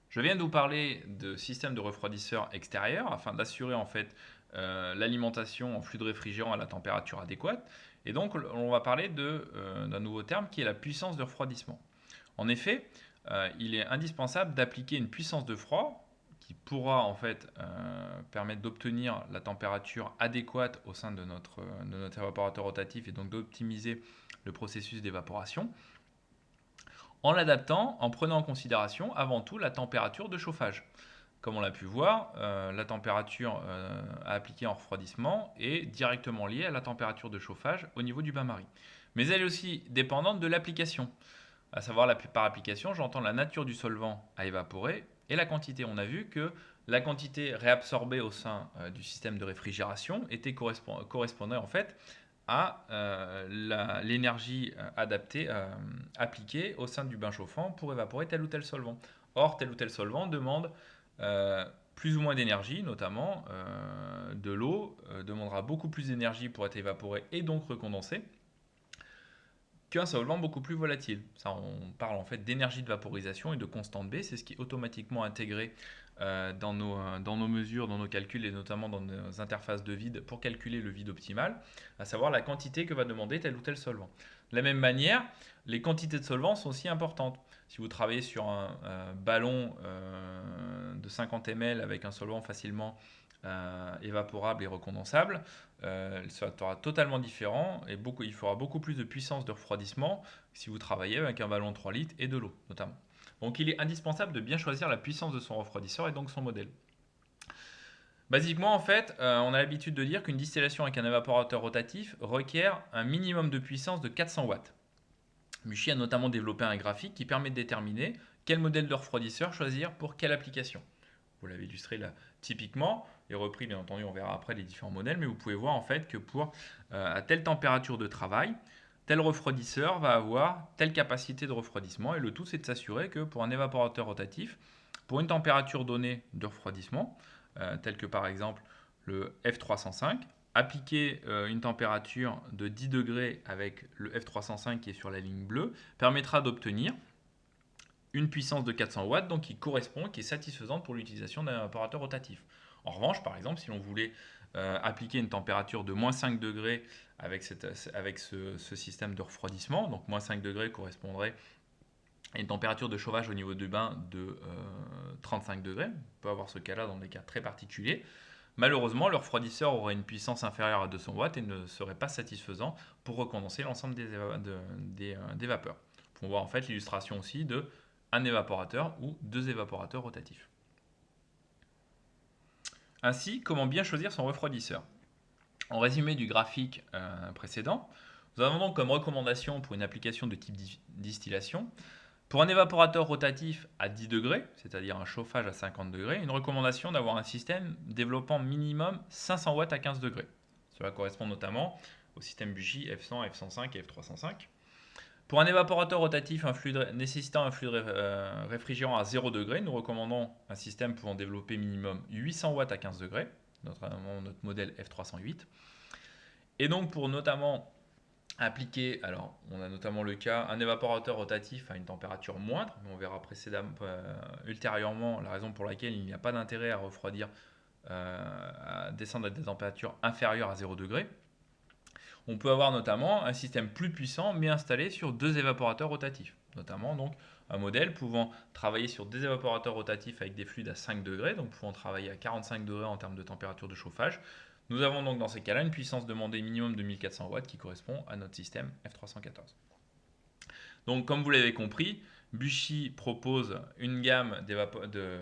je viens de vous parler de système de refroidisseur extérieur afin d'assurer en fait l'alimentation en fluide réfrigérant à la température adéquate. Et donc on va parler d'un nouveau terme qui est la puissance de refroidissement. En effet, il est indispensable d'appliquer une puissance de froid qui pourra en fait permettre d'obtenir la température adéquate au sein de notre évaporateur rotatif et donc d'optimiser le processus d'évaporation en l'adaptant, en prenant en considération avant tout la température de chauffage. Comme on l'a pu voir, la température à appliquer en refroidissement est directement liée à la température de chauffage au niveau du bain-marie. Mais elle est aussi dépendante de l'application. À savoir, par application, j'entends la nature du solvant à évaporer et la quantité. On a vu que la quantité réabsorbée au sein du système de réfrigération correspondait en fait à l'énergie adaptée, appliquée au sein du bain chauffant pour évaporer tel ou tel solvant. Or, tel ou tel solvant demande plus ou moins d'énergie, notamment de l'eau demandera beaucoup plus d'énergie pour être évaporée et donc recondensée qu'un solvant beaucoup plus volatile. Ça, on parle en fait d'énergie de vaporisation et de constante B, c'est ce qui est automatiquement intégré dans nos mesures, dans nos calculs et notamment dans nos interfaces de vide pour calculer le vide optimal, à savoir la quantité que va demander tel ou tel solvant. De la même manière, les quantités de solvants sont aussi importantes. Si vous travaillez sur un ballon de 50 ml avec un solvant facilement évaporable et recondensable, ça sera totalement différent et il faudra beaucoup plus de puissance de refroidissement si vous travaillez avec un ballon de 3 litres et de l'eau notamment. Donc il est indispensable de bien choisir la puissance de son refroidisseur et donc son modèle. Basiquement, en fait, on a l'habitude de dire qu'une distillation avec un évaporateur rotatif requiert un minimum de puissance de 400 watts. Buchy a notamment développé un graphique qui permet de déterminer quel modèle de refroidisseur choisir pour quelle application. Vous l'avez illustré là typiquement et repris, bien entendu, on verra après les différents modèles, mais vous pouvez voir en fait que pour à telle température de travail, tel refroidisseur va avoir telle capacité de refroidissement et le tout c'est de s'assurer que pour un évaporateur rotatif, pour une température donnée de refroidissement, telle que par exemple le F305, appliquer une température de 10 degrés avec le F305 qui est sur la ligne bleue permettra d'obtenir une puissance de 400 watts, donc qui correspond, qui est satisfaisante pour l'utilisation d'un évaporateur rotatif. En revanche, par exemple, si l'on voulait appliquer une température de moins 5 degrés avec ce système de refroidissement, donc moins 5 degrés correspondrait à une température de chauffage au niveau du bain de 35 degrés, on peut avoir ce cas-là dans des cas très particuliers. Malheureusement, le refroidisseur aurait une puissance inférieure à 200 watts et ne serait pas satisfaisant pour recondenser l'ensemble des vapeurs. On voit en fait l'illustration aussi de un évaporateur ou deux évaporateurs rotatifs. Ainsi, comment bien choisir son refroidisseur? En résumé du graphique précédent, nous avons donc comme recommandation pour une application de type distillation, pour un évaporateur rotatif à 10 degrés, c'est-à-dire un chauffage à 50 degrés, une recommandation d'avoir un système développant minimum 500 watts à 15 degrés. Cela correspond notamment au système Buchy F100, F105 et F305. Pour un évaporateur rotatif nécessitant un flux réfrigérant à 0 degré, nous recommandons un système pouvant développer minimum 800 watts à 15 degrés, notamment notre modèle F308. Et donc pour notamment appliquer, alors on a notamment le cas, un évaporateur rotatif à une température moindre, mais on verra ultérieurement la raison pour laquelle il n'y a pas d'intérêt à refroidir, à descendre à des températures inférieures à 0 degré. On peut avoir notamment un système plus puissant mais installé sur deux évaporateurs rotatifs, notamment donc un modèle pouvant travailler sur des évaporateurs rotatifs avec des fluides à 5 degrés, donc pouvant travailler à 45 degrés en termes de température de chauffage. Nous avons donc dans ces cas-là une puissance demandée minimum de 1400 watts qui correspond à notre système F314. Donc comme vous l'avez compris, Buchy propose une gamme de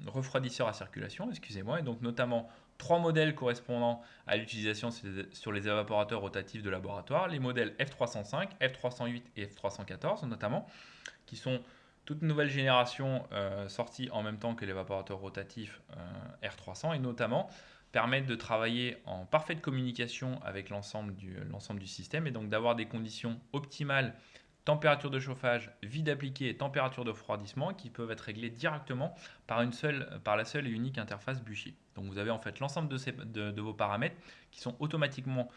refroidisseurs à circulation, et donc notamment 3 modèles correspondant à l'utilisation sur les évaporateurs rotatifs de laboratoire, les modèles F305, F308 et F314 notamment, qui sont toute nouvelle génération sortie en même temps que l'évaporateur rotatif R300 et notamment permettent de travailler en parfaite communication avec l'ensemble du système et donc d'avoir des conditions optimales, température de chauffage, vide appliqué et température de refroidissement qui peuvent être réglées directement par la seule et unique interface Buchy. Donc vous avez en fait l'ensemble de vos paramètres qui sont automatiquement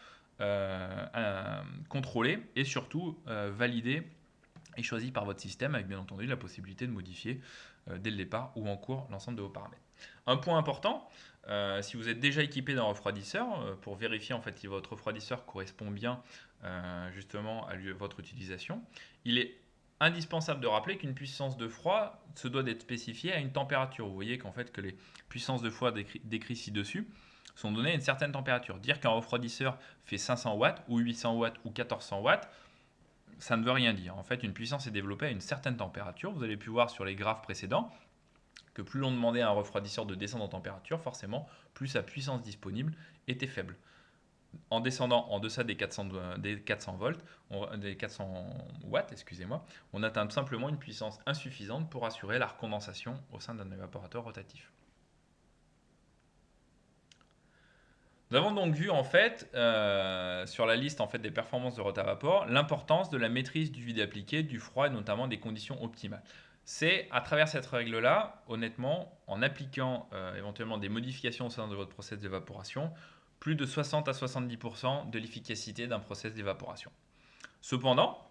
contrôlés et surtout validés et choisis par votre système avec bien entendu la possibilité de modifier dès le départ ou en cours l'ensemble de vos paramètres. Un point important, si vous êtes déjà équipé d'un refroidisseur, pour vérifier en fait si votre refroidisseur correspond bien justement à votre utilisation, il est indispensable de rappeler qu'une puissance de froid se doit d'être spécifiée à une température. Vous voyez qu'en fait que les puissances de froid décrites ci-dessus sont données à une certaine température. Dire qu'un refroidisseur fait 500 watts ou 800 watts ou 1400 watts, ça ne veut rien dire. En fait, une puissance est développée à une certaine température. Vous avez pu voir sur les graphes précédents que plus l'on demandait à un refroidisseur de descendre en température, forcément, plus sa puissance disponible était faible. En descendant en deçà des 400 volts, des 400 watts, excusez-moi, on atteint tout simplement une puissance insuffisante pour assurer la recondensation au sein d'un évaporateur rotatif. Nous avons donc vu en fait sur la liste en fait des performances de rotavapor l'importance de la maîtrise du vide appliqué, du froid et notamment des conditions optimales. C'est à travers cette règle-là, honnêtement, en appliquant éventuellement des modifications au sein de votre process d'évaporation, plus de 60 à 70% de l'efficacité d'un process d'évaporation. Cependant,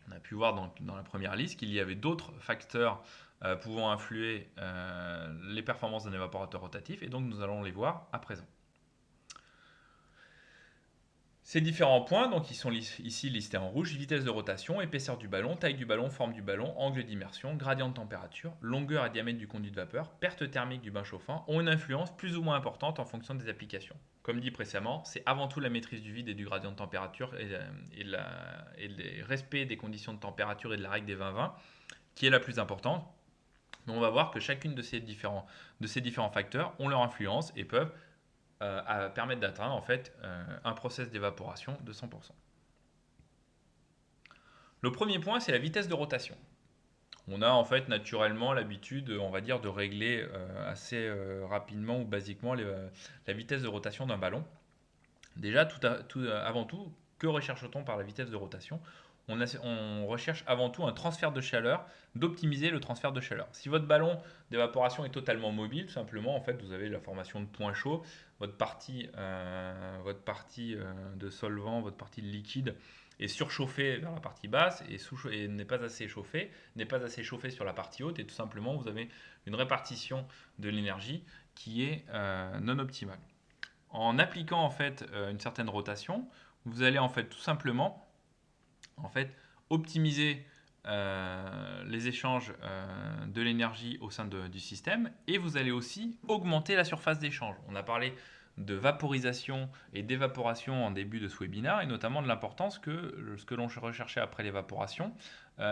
on a pu voir dans la première liste qu'il y avait d'autres facteurs pouvant influer les performances d'un évaporateur rotatif et donc nous allons les voir à présent. Ces différents points, donc, ils sont ici listés en rouge: vitesse de rotation, épaisseur du ballon, taille du ballon, forme du ballon, angle d'immersion, gradient de température, longueur et diamètre du conduit de vapeur, perte thermique du bain chauffant, ont une influence plus ou moins importante en fonction des applications. Comme dit précédemment, c'est avant tout la maîtrise du vide et du gradient de température et le respect des conditions de température et de la règle des 20-20 qui est la plus importante. Mais on va voir que chacune de ces différents facteurs ont leur influence et peuvent à permettre d'atteindre en fait un process d'évaporation de 100%. Le premier point, c'est la vitesse de rotation. On a en fait naturellement l'habitude, on va dire, de régler assez rapidement ou basiquement la vitesse de rotation d'un ballon. Déjà, avant tout, que recherche-t-on par la vitesse de rotation ? On recherche avant tout un transfert de chaleur, d'optimiser le transfert de chaleur. Si votre ballon d'évaporation est totalement mobile, tout simplement, en fait, vous avez la formation de points chauds, votre partie de solvant, votre partie de liquide est surchauffée vers la partie basse et n'est pas assez chauffée sur la partie haute, et tout simplement, vous avez une répartition de l'énergie qui est non optimale. En appliquant en fait une certaine rotation, vous allez en fait tout simplement optimiser les échanges de l'énergie au sein du système, et vous allez aussi augmenter la surface d'échange. On a parlé de vaporisation et d'évaporation en début de ce webinaire, et notamment de l'importance que ce que l'on recherchait après l'évaporation,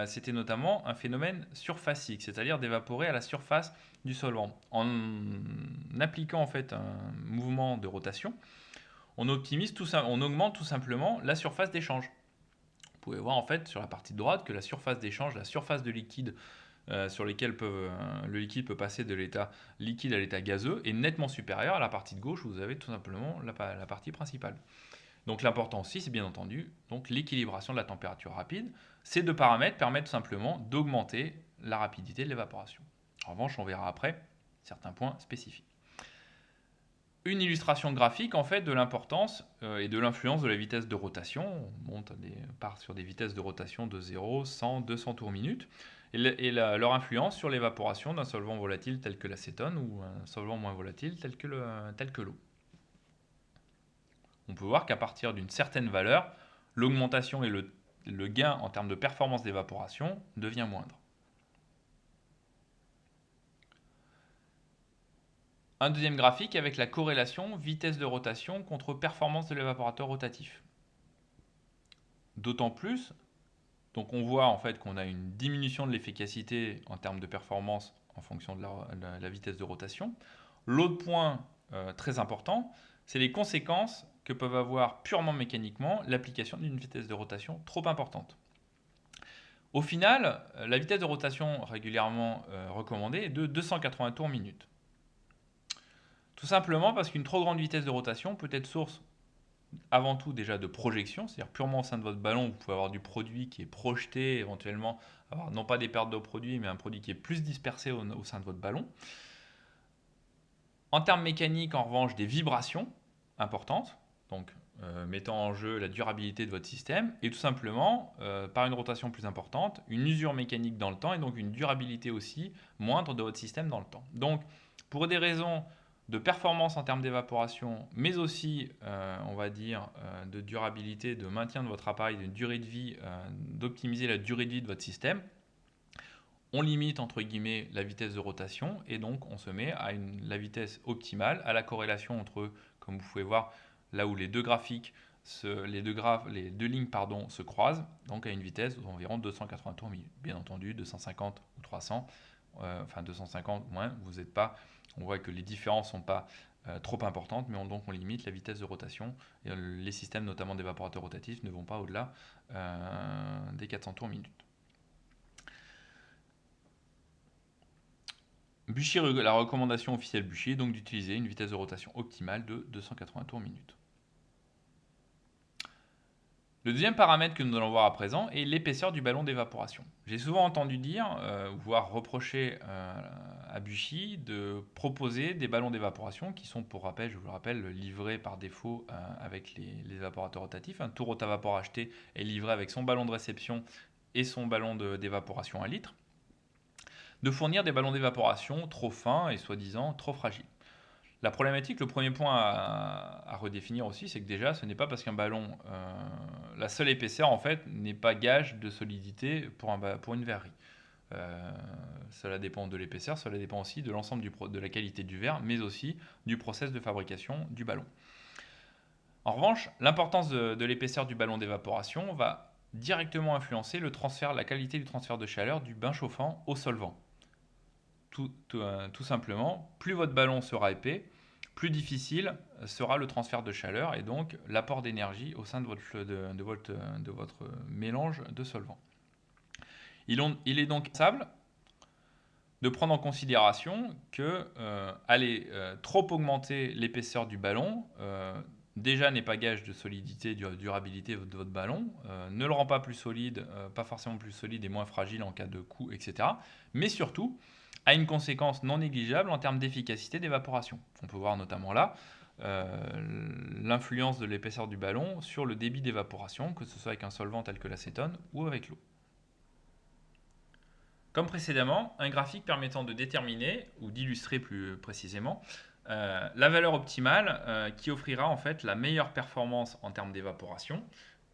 c'était notamment un phénomène surfacique, c'est-à-dire d'évaporer à la surface du solvant. En appliquant en fait un mouvement de rotation, on augmente tout simplement la surface d'échange. Vous pouvez voir en fait sur la partie droite que la surface d'échange, la surface de liquide sur lesquels le liquide peut passer de l'état liquide à l'état gazeux est nettement supérieure à la partie de gauche où vous avez tout simplement la partie principale. Donc l'important aussi, c'est bien entendu donc l'équilibration de la température rapide. Ces deux paramètres permettent tout simplement d'augmenter la rapidité de l'évaporation. En revanche, on verra après certains points spécifiques. Une illustration graphique en fait de l'importance et de l'influence de la vitesse de rotation. On part sur des vitesses de rotation de 0, 100, 200 tours minute et leur influence sur l'évaporation d'un solvant volatile tel que l'acétone ou un solvant moins volatile tel que l'eau. On peut voir qu'à partir d'une certaine valeur, l'augmentation et le gain en termes de performance d'évaporation devient moindre. Un deuxième graphique avec la corrélation vitesse de rotation contre performance de l'évaporateur rotatif. D'autant plus, donc on voit en fait qu'on a une diminution de l'efficacité en termes de performance en fonction de la vitesse de rotation. L'autre point très important, c'est les conséquences que peuvent avoir purement mécaniquement l'application d'une vitesse de rotation trop importante. Au final, la vitesse de rotation régulièrement recommandée est de 280 tours minute. Tout simplement parce qu'une trop grande vitesse de rotation peut être source avant tout déjà de projection, c'est-à-dire purement au sein de votre ballon, vous pouvez avoir du produit qui est projeté, éventuellement avoir non pas des pertes de produit, mais un produit qui est plus dispersé au sein de votre ballon. En termes mécaniques, en revanche, des vibrations importantes, donc mettant en jeu la durabilité de votre système, et tout simplement, par une rotation plus importante, une usure mécanique dans le temps, et donc une durabilité aussi moindre de votre système dans le temps. Donc, pour des raisons de performance en termes d'évaporation, mais aussi, on va dire, de durabilité, de maintien de votre appareil, de durée de vie, d'optimiser la durée de vie de votre système, on limite entre guillemets la vitesse de rotation et donc on se met à la vitesse optimale, à la corrélation entre, comme vous pouvez voir, là où les deux graphiques, les deux lignes pardon, se croisent, donc à une vitesse d'environ 280 tours minute. Bien entendu, 250 ou 300, enfin 250 moins, vous n'êtes pas, on voit que les différences ne sont pas trop importantes, mais donc on limite la vitesse de rotation. Et les systèmes, notamment d'évaporateurs rotatifs, ne vont pas au-delà des 400 tours minute. Buchy, la recommandation officielle Buchy est donc d'utiliser une vitesse de rotation optimale de 280 tours minute. Le deuxième paramètre que nous allons voir à présent est l'épaisseur du ballon d'évaporation. J'ai souvent entendu dire, voire reprocher à Buchy de proposer des ballons d'évaporation qui sont, pour rappel, je vous le rappelle, livrés par défaut avec les évaporateurs rotatifs. Un tout Rotavapor acheté est livré avec son ballon de réception et son ballon d'évaporation à litre. De fournir des ballons d'évaporation trop fins et soi-disant trop fragiles. La problématique, le premier point à redéfinir aussi, c'est que déjà, ce n'est pas parce qu'un ballon, la seule épaisseur en fait, n'est pas gage de solidité pour une verrerie. Cela dépend de l'épaisseur, cela dépend aussi de l'ensemble de la qualité du verre, mais aussi du process de fabrication du ballon. En revanche, l'importance de l'épaisseur du ballon d'évaporation va directement influencer la qualité du transfert de chaleur du bain chauffant au solvant. Tout simplement, plus votre ballon sera épais, plus difficile sera le transfert de chaleur et donc l'apport d'énergie au sein de votre mélange de solvants. Il est donc indispensable de prendre en considération que trop augmenter l'épaisseur du ballon déjà n'est pas gage de solidité, de durabilité de votre ballon, ne le rend pas plus solide, pas forcément plus solide et moins fragile en cas de coup, etc. Mais surtout, a une conséquence non négligeable en termes d'efficacité d'évaporation. On peut voir notamment là l'influence de l'épaisseur du ballon sur le débit d'évaporation, que ce soit avec un solvant tel que l'acétone ou avec l'eau. Comme précédemment, un graphique permettant de déterminer, ou d'illustrer plus précisément, la valeur optimale qui offrira en fait la meilleure performance en termes d'évaporation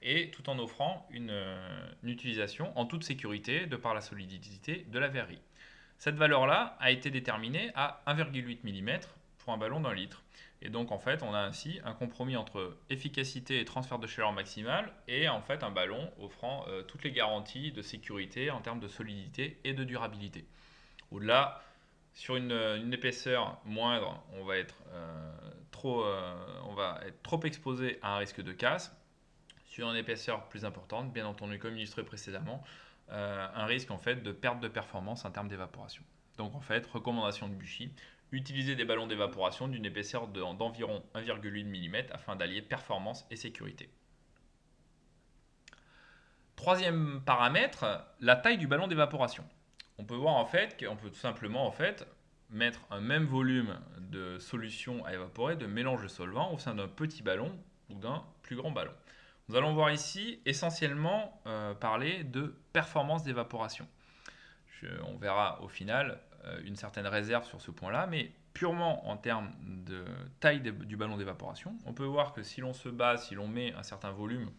et tout en offrant une utilisation en toute sécurité de par la solidité de la verrerie. Cette valeur-là a été déterminée à 1,8 mm pour un ballon d'1 litre. Et donc en fait, on a ainsi un compromis entre efficacité et transfert de chaleur maximal et en fait un ballon offrant toutes les garanties de sécurité en termes de solidité et de durabilité. Au-delà, sur une épaisseur moindre, on va être trop exposé à un risque de casse. Sur une épaisseur plus importante, bien entendu, comme illustré précédemment, un risque en fait de perte de performance en termes d'évaporation. Donc en fait, recommandation de Buchy, utiliser des ballons d'évaporation d'une épaisseur d'environ 1,8 mm afin d'allier performance et sécurité. Troisième paramètre, la taille du ballon d'évaporation. On peut voir en fait qu'on peut tout simplement en fait mettre un même volume de solution à évaporer, de mélange de solvants au sein d'un petit ballon ou d'un plus grand ballon. Nous allons voir ici essentiellement parler de performance d'évaporation. On verra au final une certaine réserve sur ce point-là, mais purement en termes de taille du ballon d'évaporation, on peut voir que si l'on met un certain volume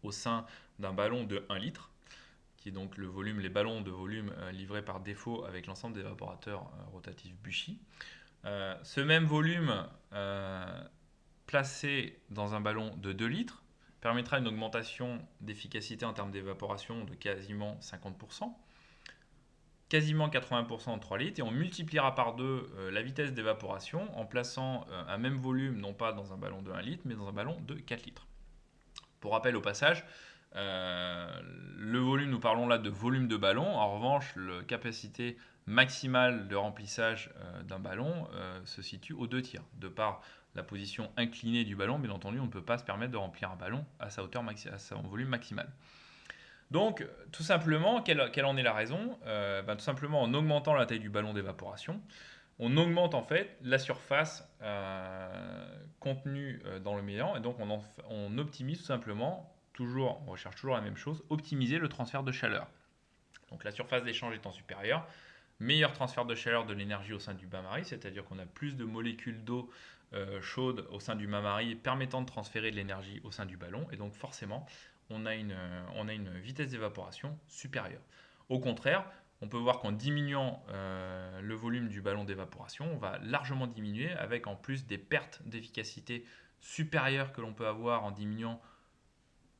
au sein d'un ballon de 1 litre, qui est donc les ballons de volume livrés par défaut avec l'ensemble des évaporateurs rotatifs Buchy, ce même volume placé dans un ballon de 2 litres permettra une augmentation d'efficacité en termes d'évaporation de quasiment 50%, quasiment 80% en 3 litres, et on multipliera par 2 la vitesse d'évaporation en plaçant un même volume, non pas dans un ballon de 1 litre, mais dans un ballon de 4 litres. Pour rappel au passage, le volume, nous parlons là de volume de ballon. En revanche, la capacité maximale de remplissage d'un ballon se situe aux 2 tiers. De par la position inclinée du ballon, bien entendu, on ne peut pas se permettre de remplir un ballon à sa hauteur à son volume maximal. Donc, tout simplement, quelle en est la raison ? Tout simplement en augmentant la taille du ballon d'évaporation, on augmente en fait la surface contenue dans le mélange, et donc on optimise tout simplement, on recherche toujours la même chose, optimiser le transfert de chaleur. Donc la surface d'échange étant supérieure, meilleur transfert de chaleur de l'énergie au sein du bain-marie, c'est-à-dire qu'on a plus de molécules d'eau chaude au sein du bain-marie permettant de transférer de l'énergie au sein du ballon, et donc forcément on a une vitesse d'évaporation supérieure. Au contraire, on peut voir qu'en diminuant le volume du ballon d'évaporation, on va largement diminuer avec en plus des pertes d'efficacité supérieures que l'on peut avoir en diminuant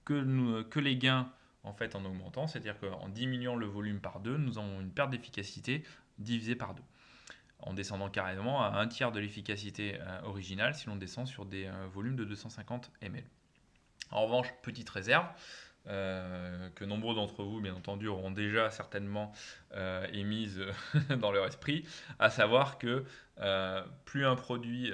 que les gains en fait en augmentant, c'est-à-dire qu'en diminuant le volume par 2, nous avons une perte d'efficacité divisée par 2, en descendant carrément à un tiers de l'efficacité originale si l'on descend sur des volumes de 250 ml. En revanche, petite réserve, que nombreux d'entre vous, bien entendu, auront déjà certainement émise dans leur esprit, à savoir que plus un produit,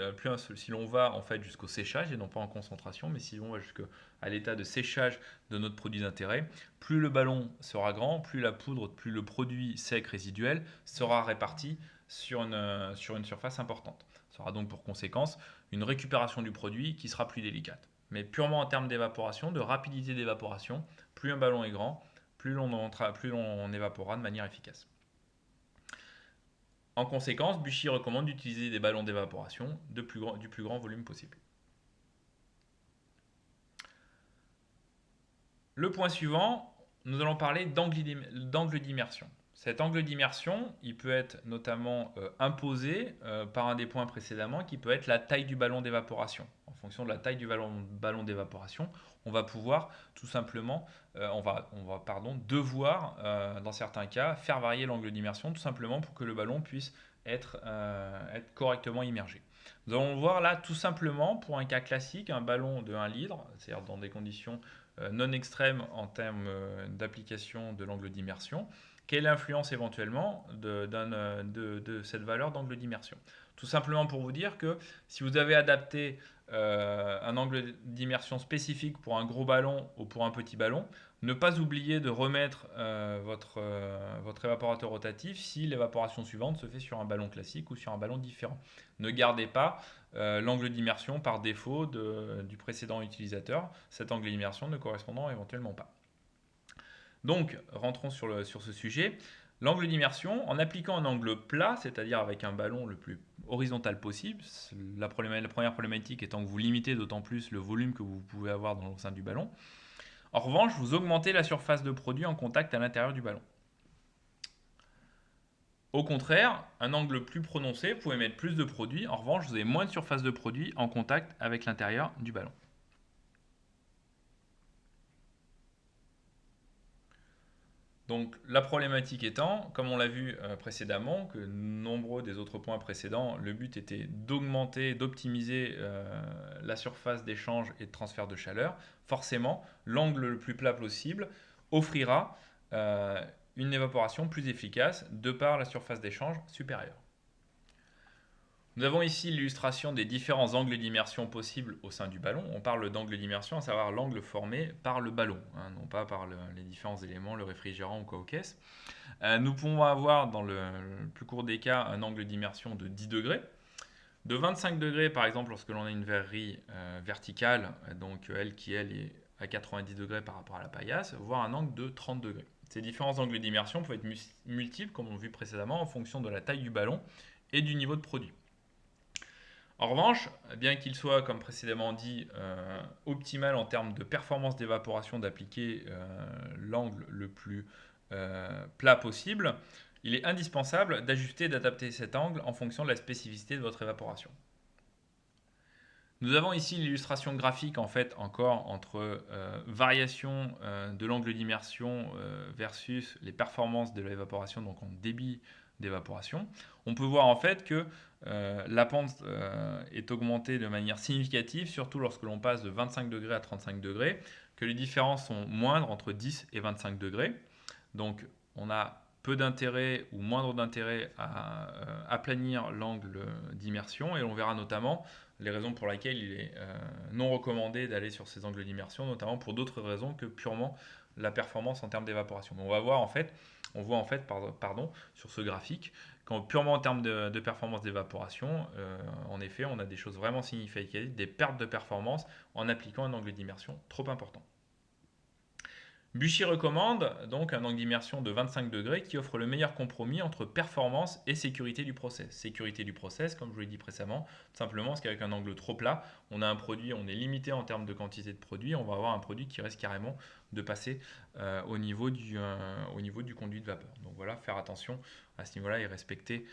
si l'on va en fait jusqu'au séchage et non pas en concentration, mais si l'on va jusqu'à l'état de séchage de notre produit d'intérêt, plus le ballon sera grand, plus la poudre, plus le produit sec résiduel sera réparti sur une surface importante. Ça aura donc pour conséquence une récupération du produit qui sera plus délicate. Mais purement en termes d'évaporation, de rapidité d'évaporation, plus un ballon est grand, plus l'on évaporera de manière efficace. En conséquence, Buchy recommande d'utiliser des ballons d'évaporation du plus grand volume possible. Le point suivant, nous allons parler d'angle d'immersion. Cet angle d'immersion, il peut être notamment imposé par un des points précédemment, qui peut être la taille du ballon d'évaporation. En fonction de la taille du ballon d'évaporation, on va pouvoir tout simplement, devoir, dans certains cas, faire varier l'angle d'immersion, tout simplement pour que le ballon puisse être correctement immergé. Nous allons voir là, tout simplement, pour un cas classique, un ballon de 1 litre, c'est-à-dire dans des conditions non extrêmes en termes d'application de l'angle d'immersion. Quelle est l'influence éventuellement de cette valeur d'angle d'immersion? Tout simplement pour vous dire que si vous avez adapté un angle d'immersion spécifique pour un gros ballon ou pour un petit ballon, ne pas oublier de remettre votre évaporateur rotatif si l'évaporation suivante se fait sur un ballon classique ou sur un ballon différent. Ne gardez pas l'angle d'immersion par défaut du précédent utilisateur, cet angle d'immersion ne correspondant éventuellement pas. Donc, rentrons sur ce sujet. L'angle d'immersion, en appliquant un angle plat, c'est-à-dire avec un ballon le plus horizontal possible, la première problématique étant que vous limitez d'autant plus le volume que vous pouvez avoir dans le sein du ballon. En revanche, vous augmentez la surface de produit en contact à l'intérieur du ballon. Au contraire, un angle plus prononcé, vous pouvez mettre plus de produit. En revanche, vous avez moins de surface de produit en contact avec l'intérieur du ballon. Donc la problématique étant, comme on l'a vu précédemment, que nombreux des autres points précédents, le but était d'augmenter, d'optimiser la surface d'échange et de transfert de chaleur. Forcément, l'angle le plus plat possible offrira une évaporation plus efficace de par la surface d'échange supérieure. Nous avons ici l'illustration des différents angles d'immersion possibles au sein du ballon. On parle d'angle d'immersion, à savoir l'angle formé par le ballon, non pas par les différents éléments, le réfrigérant ou quoi aux caisses. Nous pouvons avoir, dans le plus court des cas, un angle d'immersion de 10 degrés. De 25 degrés, par exemple, lorsque l'on a une verrerie verticale, donc elle est à 90 degrés par rapport à la paillasse, voire un angle de 30 degrés. Ces différents angles d'immersion peuvent être multiples, comme on l'a vu précédemment, en fonction de la taille du ballon et du niveau de produit. En revanche, bien qu'il soit, comme précédemment dit, optimal en termes de performance d'évaporation d'appliquer l'angle le plus plat possible, il est indispensable d'ajuster et d'adapter cet angle en fonction de la spécificité de votre évaporation. Nous avons ici l'illustration graphique en fait encore entre variation de l'angle d'immersion versus les performances de l'évaporation, donc en débit d'évaporation. On peut voir en fait que la pente est augmentée de manière significative, surtout lorsque l'on passe de 25 degrés à 35 degrés, que les différences sont moindres entre 10 et 25 degrés. Donc on a peu d'intérêt ou moindre d'intérêt à aplanir l'angle d'immersion, et on verra notamment les raisons pour lesquelles il est non recommandé d'aller sur ces angles d'immersion, notamment pour d'autres raisons que purement la performance en termes d'évaporation. On va voir sur ce graphique qu'en purement en termes de performance d'évaporation, en effet, on a des choses vraiment significatives, des pertes de performance en appliquant un angle d'immersion trop important. Buchy recommande donc un angle d'immersion de 25 degrés qui offre le meilleur compromis entre performance et sécurité du process. Sécurité du process, comme je vous l'ai dit précédemment, tout simplement parce qu'avec un angle trop plat, on a un produit, on est limité en termes de quantité de produit, on va avoir un produit qui risque carrément de passer au niveau du conduit de vapeur. Donc voilà, faire attention à ce niveau-là et respecter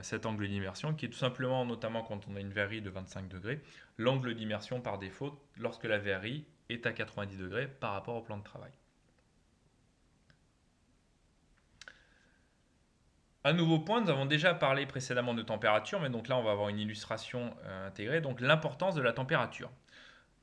cet angle d'immersion qui est tout simplement, notamment quand on a une verrerie de 25 degrés, l'angle d'immersion par défaut lorsque la verrerie est à 90 degrés par rapport au plan de travail. Un nouveau point, nous avons déjà parlé précédemment de température, mais donc là on va avoir une illustration intégrée, donc l'importance de la température.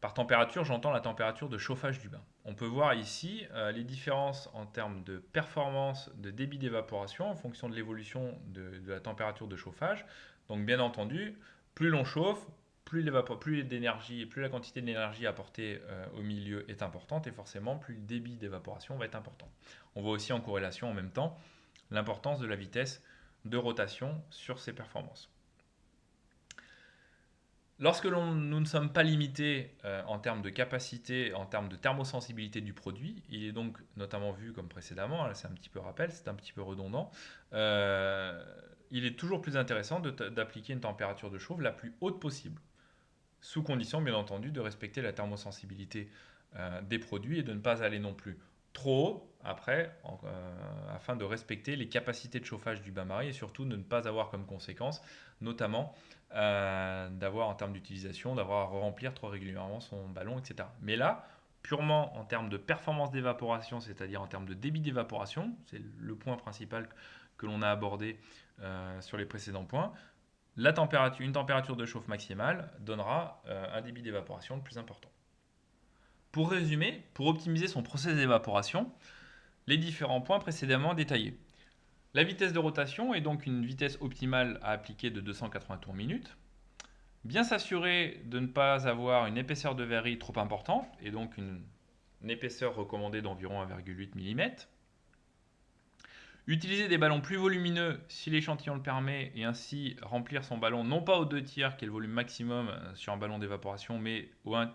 Par température, j'entends la température de chauffage du bain. On peut voir ici les différences en termes de performance, de débit d'évaporation en fonction de l'évolution de la température de chauffage. Donc bien entendu, plus l'on chauffe, plus la quantité d'énergie apportée au milieu est importante et forcément plus le débit d'évaporation va être important. On voit aussi en corrélation en même temps l'importance de la vitesse de rotation sur ces performances. Lorsque nous ne sommes pas limités en termes de capacité, en termes de thermosensibilité du produit, il est donc notamment vu comme précédemment, là c'est un petit peu rappel, c'est un petit peu redondant, il est toujours plus intéressant d'appliquer une température de chauffe la plus haute possible, sous condition bien entendu de respecter la thermosensibilité des produits et de ne pas aller non plus trop haut après, afin de respecter les capacités de chauffage du bain-marie et surtout de ne pas avoir comme conséquence, notamment d'avoir en termes d'utilisation, d'avoir à remplir trop régulièrement son ballon, etc. Mais là, purement en termes de performance d'évaporation, c'est-à-dire en termes de débit d'évaporation, c'est le point principal que l'on a abordé sur les précédents points, une température de chauffe maximale donnera un débit d'évaporation le plus important. Pour résumer, pour optimiser son process d'évaporation, les différents points précédemment détaillés. La vitesse de rotation est donc une vitesse optimale à appliquer de 280 tours minute. Bien s'assurer de ne pas avoir une épaisseur de verrerie trop importante et donc une épaisseur recommandée d'environ 1,8 mm. Utiliser des ballons plus volumineux si l'échantillon le permet et ainsi remplir son ballon non pas aux 2 tiers qui est le volume maximum sur un ballon d'évaporation mais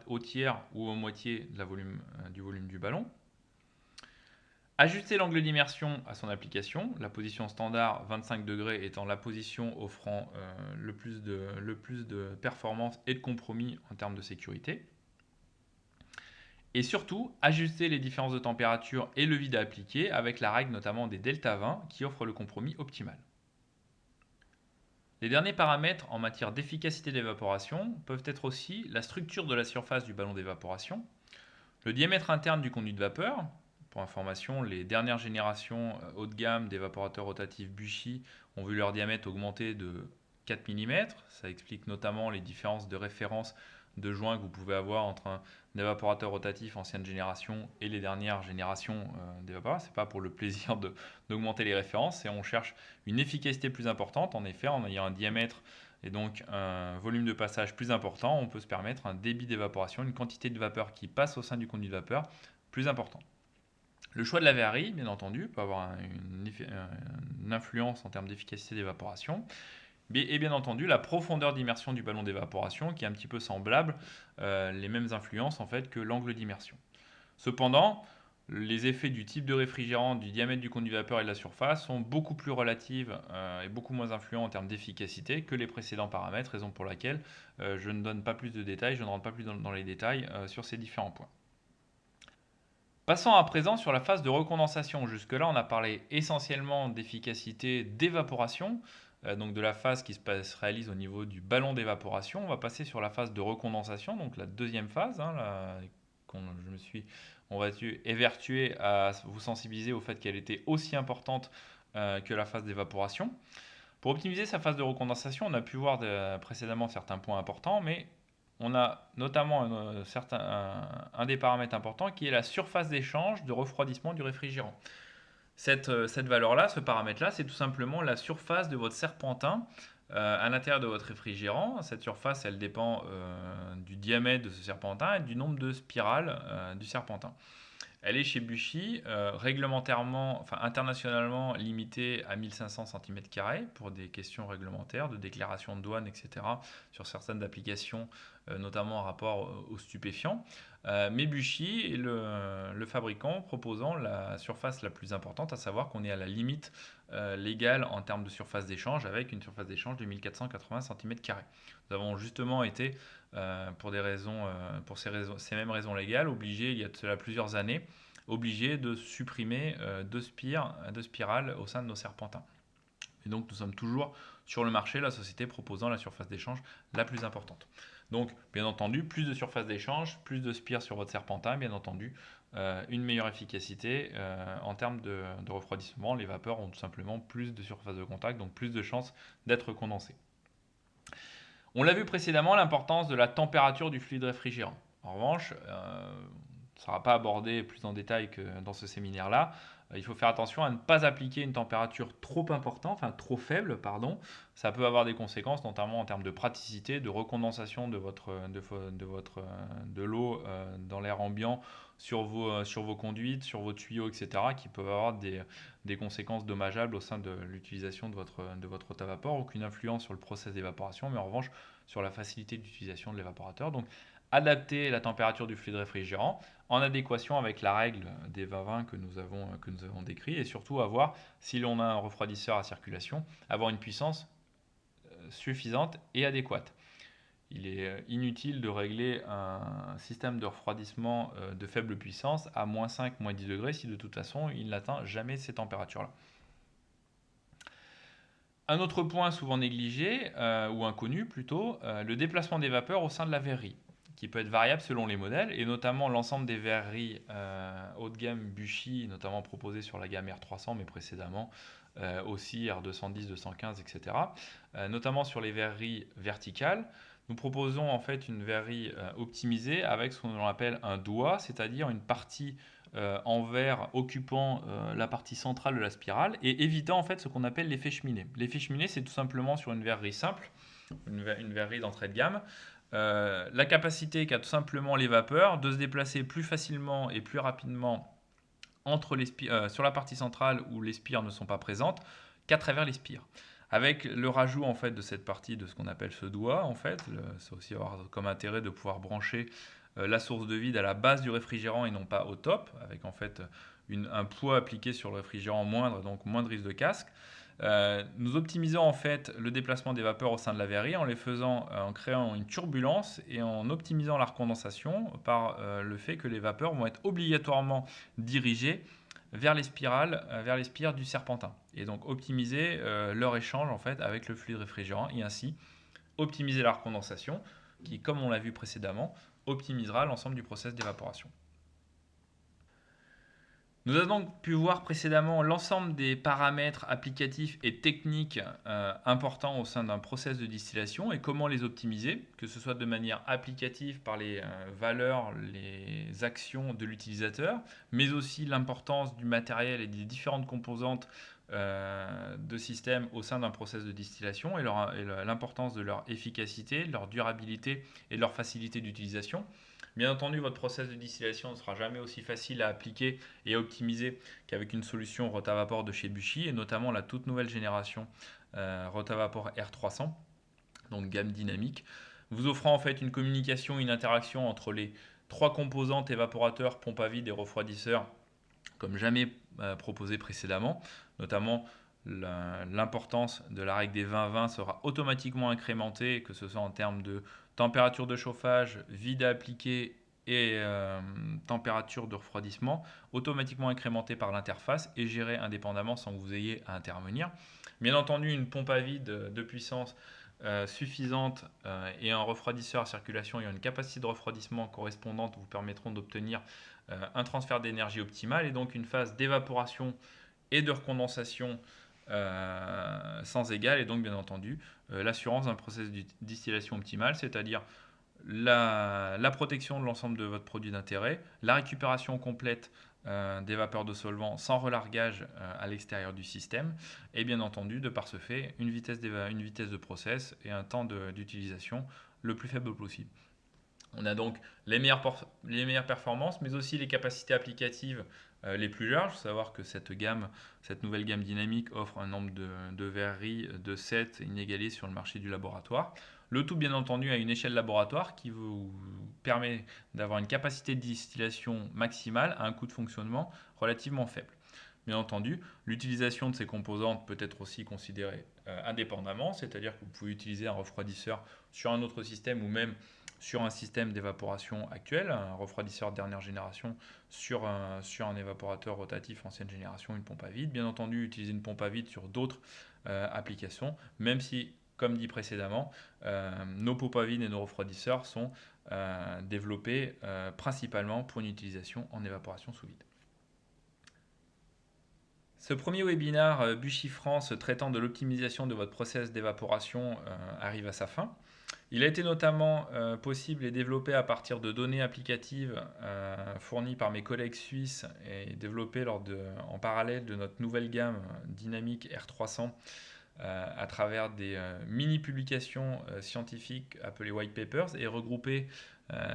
au tiers ou aux moitiés du volume du ballon. Ajuster l'angle d'immersion à son application, la position standard 25 degrés étant la position offrant le plus de performance et de compromis en termes de sécurité. Et surtout, ajuster les différences de température et le vide à appliquer avec la règle notamment des delta 20 qui offre le compromis optimal. Les derniers paramètres en matière d'efficacité d'évaporation peuvent être aussi la structure de la surface du ballon d'évaporation, le diamètre interne du conduit de vapeur. Pour information, les dernières générations haut de gamme d'évaporateurs rotatifs Buchy ont vu leur diamètre augmenter de 4 mm. Ça explique notamment les différences de référence de joints que vous pouvez avoir entre un évaporateur rotatif ancienne génération et les dernières générations d'évaporateurs. Ce n'est pas pour le plaisir d'augmenter les références, c'est on cherche une efficacité plus importante. En effet, en ayant un diamètre et donc un volume de passage plus important, on peut se permettre un débit d'évaporation, une quantité de vapeur qui passe au sein du conduit de vapeur plus important. Le choix de la verrerie, bien entendu, peut avoir une influence en termes d'efficacité d'évaporation. Et bien entendu, la profondeur d'immersion du ballon d'évaporation, qui est un petit peu semblable, les mêmes influences en fait que l'angle d'immersion. Cependant, les effets du type de réfrigérant, du diamètre du conduit de vapeur et de la surface sont beaucoup plus relatives et beaucoup moins influents en termes d'efficacité que les précédents paramètres, raison pour laquelle je ne donne pas plus de détails, je ne rentre pas plus dans les détails sur ces différents points. Passons à présent sur la phase de recondensation. Jusque-là, on a parlé essentiellement d'efficacité d'évaporation, donc de la phase qui se réalise au niveau du ballon d'évaporation. On va passer sur la phase de recondensation, donc la deuxième phase, je me suis, on va dire, évertué à vous sensibiliser au fait qu'elle était aussi importante que la phase d'évaporation. Pour optimiser sa phase de recondensation, on a pu voir précédemment certains points importants, mais on a notamment un des paramètres importants qui est la surface d'échange de refroidissement du réfrigérant. Cette valeur-là, ce paramètre-là, c'est tout simplement la surface de votre serpentin à l'intérieur de votre réfrigérant. Cette surface, elle dépend du diamètre de ce serpentin et du nombre de spirales du serpentin. Elle est chez Buchy internationalement limitée à 1500 cm² pour des questions réglementaires de déclaration de douane, etc. sur certaines applications notamment en rapport aux stupéfiants. Mais Buchy est le fabricant proposant la surface la plus importante, à savoir qu'on est à la limite légale en termes de surface d'échange, avec une surface d'échange de 1480 cm². Nous avons justement été, pour ces mêmes raisons légales, obligés, il y a de cela plusieurs années, obligés de supprimer deux spirales au sein de nos serpentins. Et donc nous sommes toujours sur le marché, la société proposant la surface d'échange la plus importante. Donc bien entendu, plus de surface d'échange, plus de spires sur votre serpentin, bien entendu, une meilleure efficacité en termes de refroidissement. Les vapeurs ont tout simplement plus de surface de contact, donc plus de chances d'être condensées. On l'a vu précédemment, l'importance de la température du fluide réfrigérant. En revanche, ça ne sera pas abordé plus en détail que dans ce séminaire-là. Il faut faire attention à ne pas appliquer une température trop importante, enfin trop faible, pardon. Ça peut avoir des conséquences, notamment en termes de praticité, de recondensation de l'eau dans l'air ambiant sur vos conduites, sur vos tuyaux, etc., qui peuvent avoir des conséquences dommageables au sein de l'utilisation de votre hôte à vapeur. Aucune influence sur le process d'évaporation, mais en revanche sur la facilité d'utilisation de l'évaporateur. Donc, adapter la température du fluide réfrigérant en adéquation avec la règle des 20-20 que nous avons décrit, et surtout avoir, si l'on a un refroidisseur à circulation, avoir une puissance suffisante et adéquate. Il est inutile de régler un système de refroidissement de faible puissance à moins 5, moins 10 degrés si de toute façon il n'atteint jamais ces températures-là. Un autre point souvent négligé, ou inconnu plutôt, le déplacement des vapeurs au sein de la verrerie, qui peut être variable selon les modèles, et notamment l'ensemble des verreries haut de gamme Buchy, notamment proposées sur la gamme R300, mais précédemment aussi R210, 215, etc. Notamment sur les verreries verticales. Nous proposons en fait une verrerie optimisée avec ce qu'on appelle un doigt, c'est-à-dire une partie en verre occupant la partie centrale de la spirale et évitant en fait ce qu'on appelle l'effet cheminée. L'effet cheminée, c'est tout simplement sur une verrerie simple, une verrerie d'entrée de gamme, la capacité qu'a tout simplement les vapeurs de se déplacer plus facilement et plus rapidement sur la partie centrale où les spires ne sont pas présentes qu'à travers les spires. Avec le rajout en fait de cette partie de ce qu'on appelle ce doigt, en fait, ça aussi avoir comme intérêt de pouvoir brancher la source de vide à la base du réfrigérant et non pas au top, avec en fait un poids appliqué sur le réfrigérant moindre, donc moins de risque de casque. Nous optimisons en fait le déplacement des vapeurs au sein de la verrerie en créant une turbulence et en optimisant la recondensation par le fait que les vapeurs vont être obligatoirement dirigées vers les spires du serpentin et donc optimiser leur échange en fait avec le fluide réfrigérant et ainsi optimiser la recondensation qui, comme on l'a vu précédemment, optimisera l'ensemble du process d'évaporation. Nous avons donc pu voir précédemment l'ensemble des paramètres applicatifs et techniques importants au sein d'un process de distillation et comment les optimiser, que ce soit de manière applicative par les valeurs, les actions de l'utilisateur, mais aussi l'importance du matériel et des différentes composantes de système au sein d'un process de distillation et l'importance de leur efficacité, de leur durabilité et de leur facilité d'utilisation. Bien entendu, votre process de distillation ne sera jamais aussi facile à appliquer et à optimiser qu'avec une solution Rotavapor de chez Buchy, et notamment la toute nouvelle génération Rotavapor R300, donc gamme dynamique, vous offrant en fait une communication, une interaction entre les trois composantes évaporateurs, pompe à vide et refroidisseur comme jamais proposé précédemment, notamment l'importance de la règle des 20-20 sera automatiquement incrémentée, que ce soit en termes de température de chauffage, vide à appliquer et température de refroidissement, automatiquement incrémentée par l'interface et gérée indépendamment sans que vous ayez à intervenir. Bien entendu, une pompe à vide de puissance suffisante et un refroidisseur à circulation ayant une capacité de refroidissement correspondante vous permettront d'obtenir un transfert d'énergie optimal et donc une phase d'évaporation et de recondensation sans égal, et donc bien entendu l'assurance d'un processus de distillation optimal, c'est-à-dire la protection de l'ensemble de votre produit d'intérêt, la récupération complète des vapeurs de solvant sans relargage à l'extérieur du système, et bien entendu, de par ce fait, une vitesse de process et un temps d'utilisation le plus faible possible. On a donc les meilleures performances, mais aussi les capacités applicatives les plus larges. Il faut savoir que cette nouvelle gamme dynamique offre un nombre de verreries de 7 inégalées sur le marché du laboratoire. Le tout bien entendu à une échelle laboratoire qui vous permet d'avoir une capacité de distillation maximale à un coût de fonctionnement relativement faible. Bien entendu, l'utilisation de ces composantes peut être aussi considérée indépendamment, c'est-à-dire que vous pouvez utiliser un refroidisseur sur un autre système ou même sur un système d'évaporation actuel, un refroidisseur de dernière génération sur un évaporateur rotatif ancienne génération, une pompe à vide. Bien entendu, utiliser une pompe à vide sur d'autres applications, même si, comme dit précédemment, nos pompes à vide et nos refroidisseurs sont développés principalement pour une utilisation en évaporation sous vide. Ce premier webinaire Buchy France traitant de l'optimisation de votre process d'évaporation arrive à sa fin. Il a été notamment possible et développé à partir de données applicatives fournies par mes collègues suisses et développées en parallèle de notre nouvelle gamme dynamique R300 à travers des mini-publications scientifiques appelées white papers et regroupées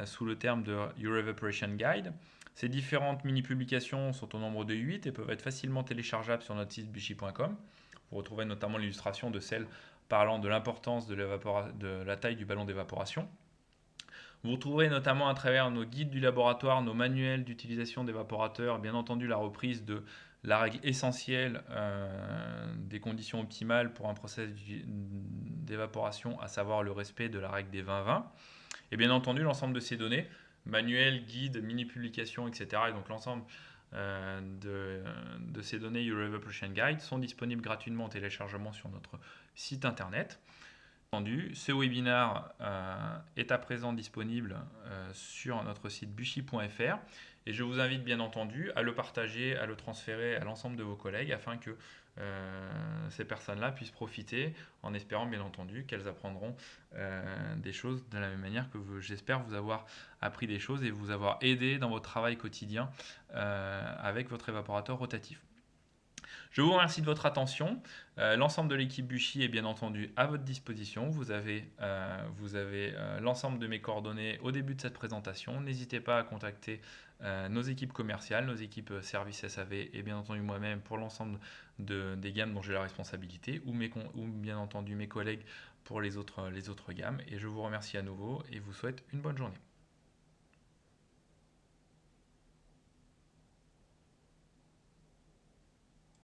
sous le terme de Your Evaporation Guide. Ces différentes mini-publications sont au nombre de 8 et peuvent être facilement téléchargeables sur notre site buchy.com. Vous retrouvez notamment l'illustration de celle parlant de l'importance de la taille du ballon d'évaporation. Vous retrouverez notamment à travers nos guides du laboratoire, nos manuels d'utilisation d'évaporateurs, bien entendu la reprise de la règle essentielle des conditions optimales pour un process d'évaporation, à savoir le respect de la règle des 20-20. Et bien entendu l'ensemble de ces données, manuels, guides, mini-publications, etc. Et donc l'ensemble de ces données Your Evaporation Guide sont disponibles gratuitement en téléchargement sur notre site internet. Ce webinaire est à présent disponible sur notre site buchy.fr et je vous invite bien entendu à le partager, à le transférer à l'ensemble de vos collègues afin que ces personnes-là puissent profiter, en espérant bien entendu qu'elles apprendront des choses de la même manière que j'espère vous avoir appris des choses et vous avoir aidé dans votre travail quotidien avec votre évaporateur rotatif. Je vous remercie de votre attention. L'ensemble de l'équipe Buchy est bien entendu à votre disposition. Vous avez l'ensemble de mes coordonnées au début de cette présentation. N'hésitez pas à contacter nos équipes commerciales, nos équipes services SAV et bien entendu moi-même pour l'ensemble des gammes dont j'ai la responsabilité ou bien entendu mes collègues pour les autres gammes. Et je vous remercie à nouveau et vous souhaite une bonne journée.